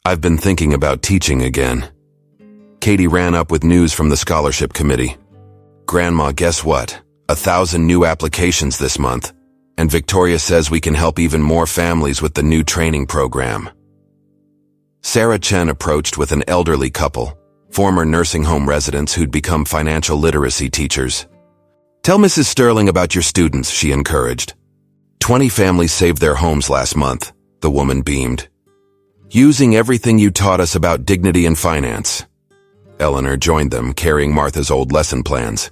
"I've been thinking about teaching again." Katie ran up with news from the scholarship committee. "Grandma, guess what? 1,000 new applications this month. And Victoria says we can help even more families with the new training program." Sarah Chen approached with an elderly couple, former nursing home residents who'd become financial literacy teachers. "Tell Mrs. Sterling about your students," she encouraged. 20 families saved their homes last month, the woman beamed. "Using everything you taught us about dignity and finance." Eleanor joined them, carrying Martha's old lesson plans.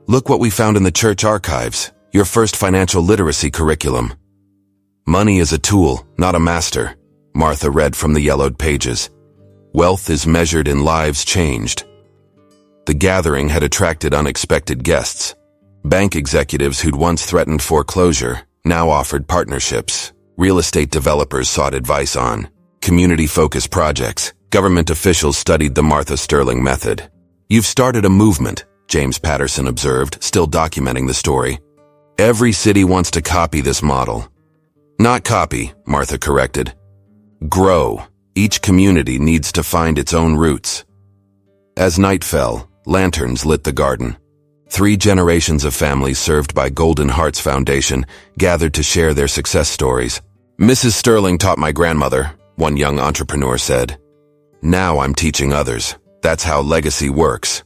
"Look what we found in the church archives, your first financial literacy curriculum." "Money is a tool, not a master," Martha read from the yellowed pages. "Wealth is measured in lives changed." The gathering had attracted unexpected guests. Bank executives who'd once threatened foreclosure now offered partnerships. Real estate developers sought advice on community-focused projects. Government officials studied the Martha Sterling method. "You've started a movement," James Patterson observed, still documenting the story. "Every city wants to copy this model." "Not copy," Martha corrected. "Grow. Each community needs to find its own roots." As night fell, lanterns lit the garden. 3 generations of families served by Golden Hearts Foundation gathered to share their success stories. "Mrs. Sterling taught my grandmother," one young entrepreneur said. "Now I'm teaching others. That's how legacy works."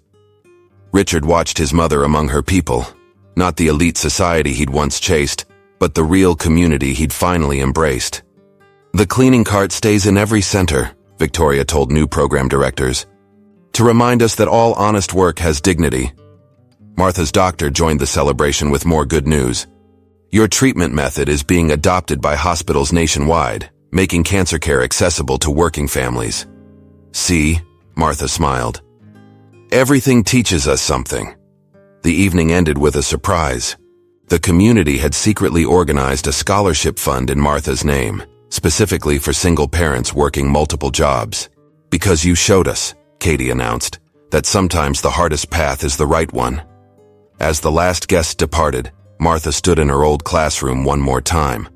Richard watched his mother among her people. Not the elite society he'd once chased, but the real community he'd finally embraced. "The cleaning cart stays in every center," Victoria told new program directors, "to remind us that all honest work has dignity." Martha's doctor joined the celebration with more good news. "Your treatment method is being adopted by hospitals nationwide, making cancer care accessible to working families." "See?" Martha smiled. "Everything teaches us something." The evening ended with a surprise. The community had secretly organized a scholarship fund in Martha's name, specifically for single parents working multiple jobs. "Because you showed us," Katie announced, "that sometimes the hardest path is the right one." As the last guest departed, Martha stood in her old classroom one more time.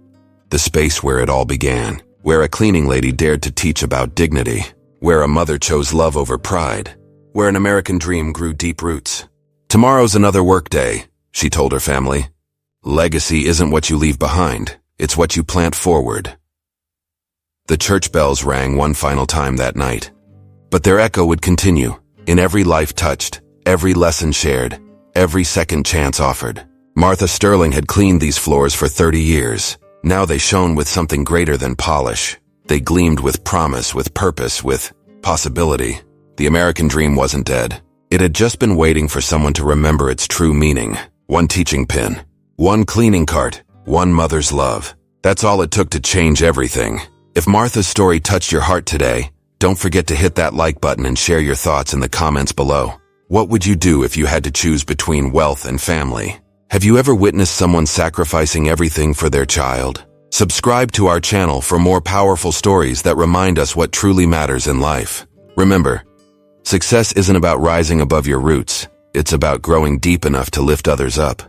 The space where it all began, where a cleaning lady dared to teach about dignity, where a mother chose love over pride, where an American dream grew deep roots. "Tomorrow's another work day," she told her family. "Legacy isn't what you leave behind, it's what you plant forward." The church bells rang one final time that night. But their echo would continue, in every life touched, every lesson shared, every second chance offered. Martha Sterling had cleaned these floors for 30 years. Now they shone with something greater than polish. They gleamed with promise, with purpose, with possibility. The American dream wasn't dead. It had just been waiting for someone to remember its true meaning. One teaching pin, one cleaning cart, one mother's love. That's all it took to change everything. If Martha's story touched your heart today, don't forget to hit that like button and share your thoughts in the comments below. What would you do if you had to choose between wealth and family? Have you ever witnessed someone sacrificing everything for their child? Subscribe to our channel for more powerful stories that remind us what truly matters in life. Remember, success isn't about rising above your roots. It's about growing deep enough to lift others up.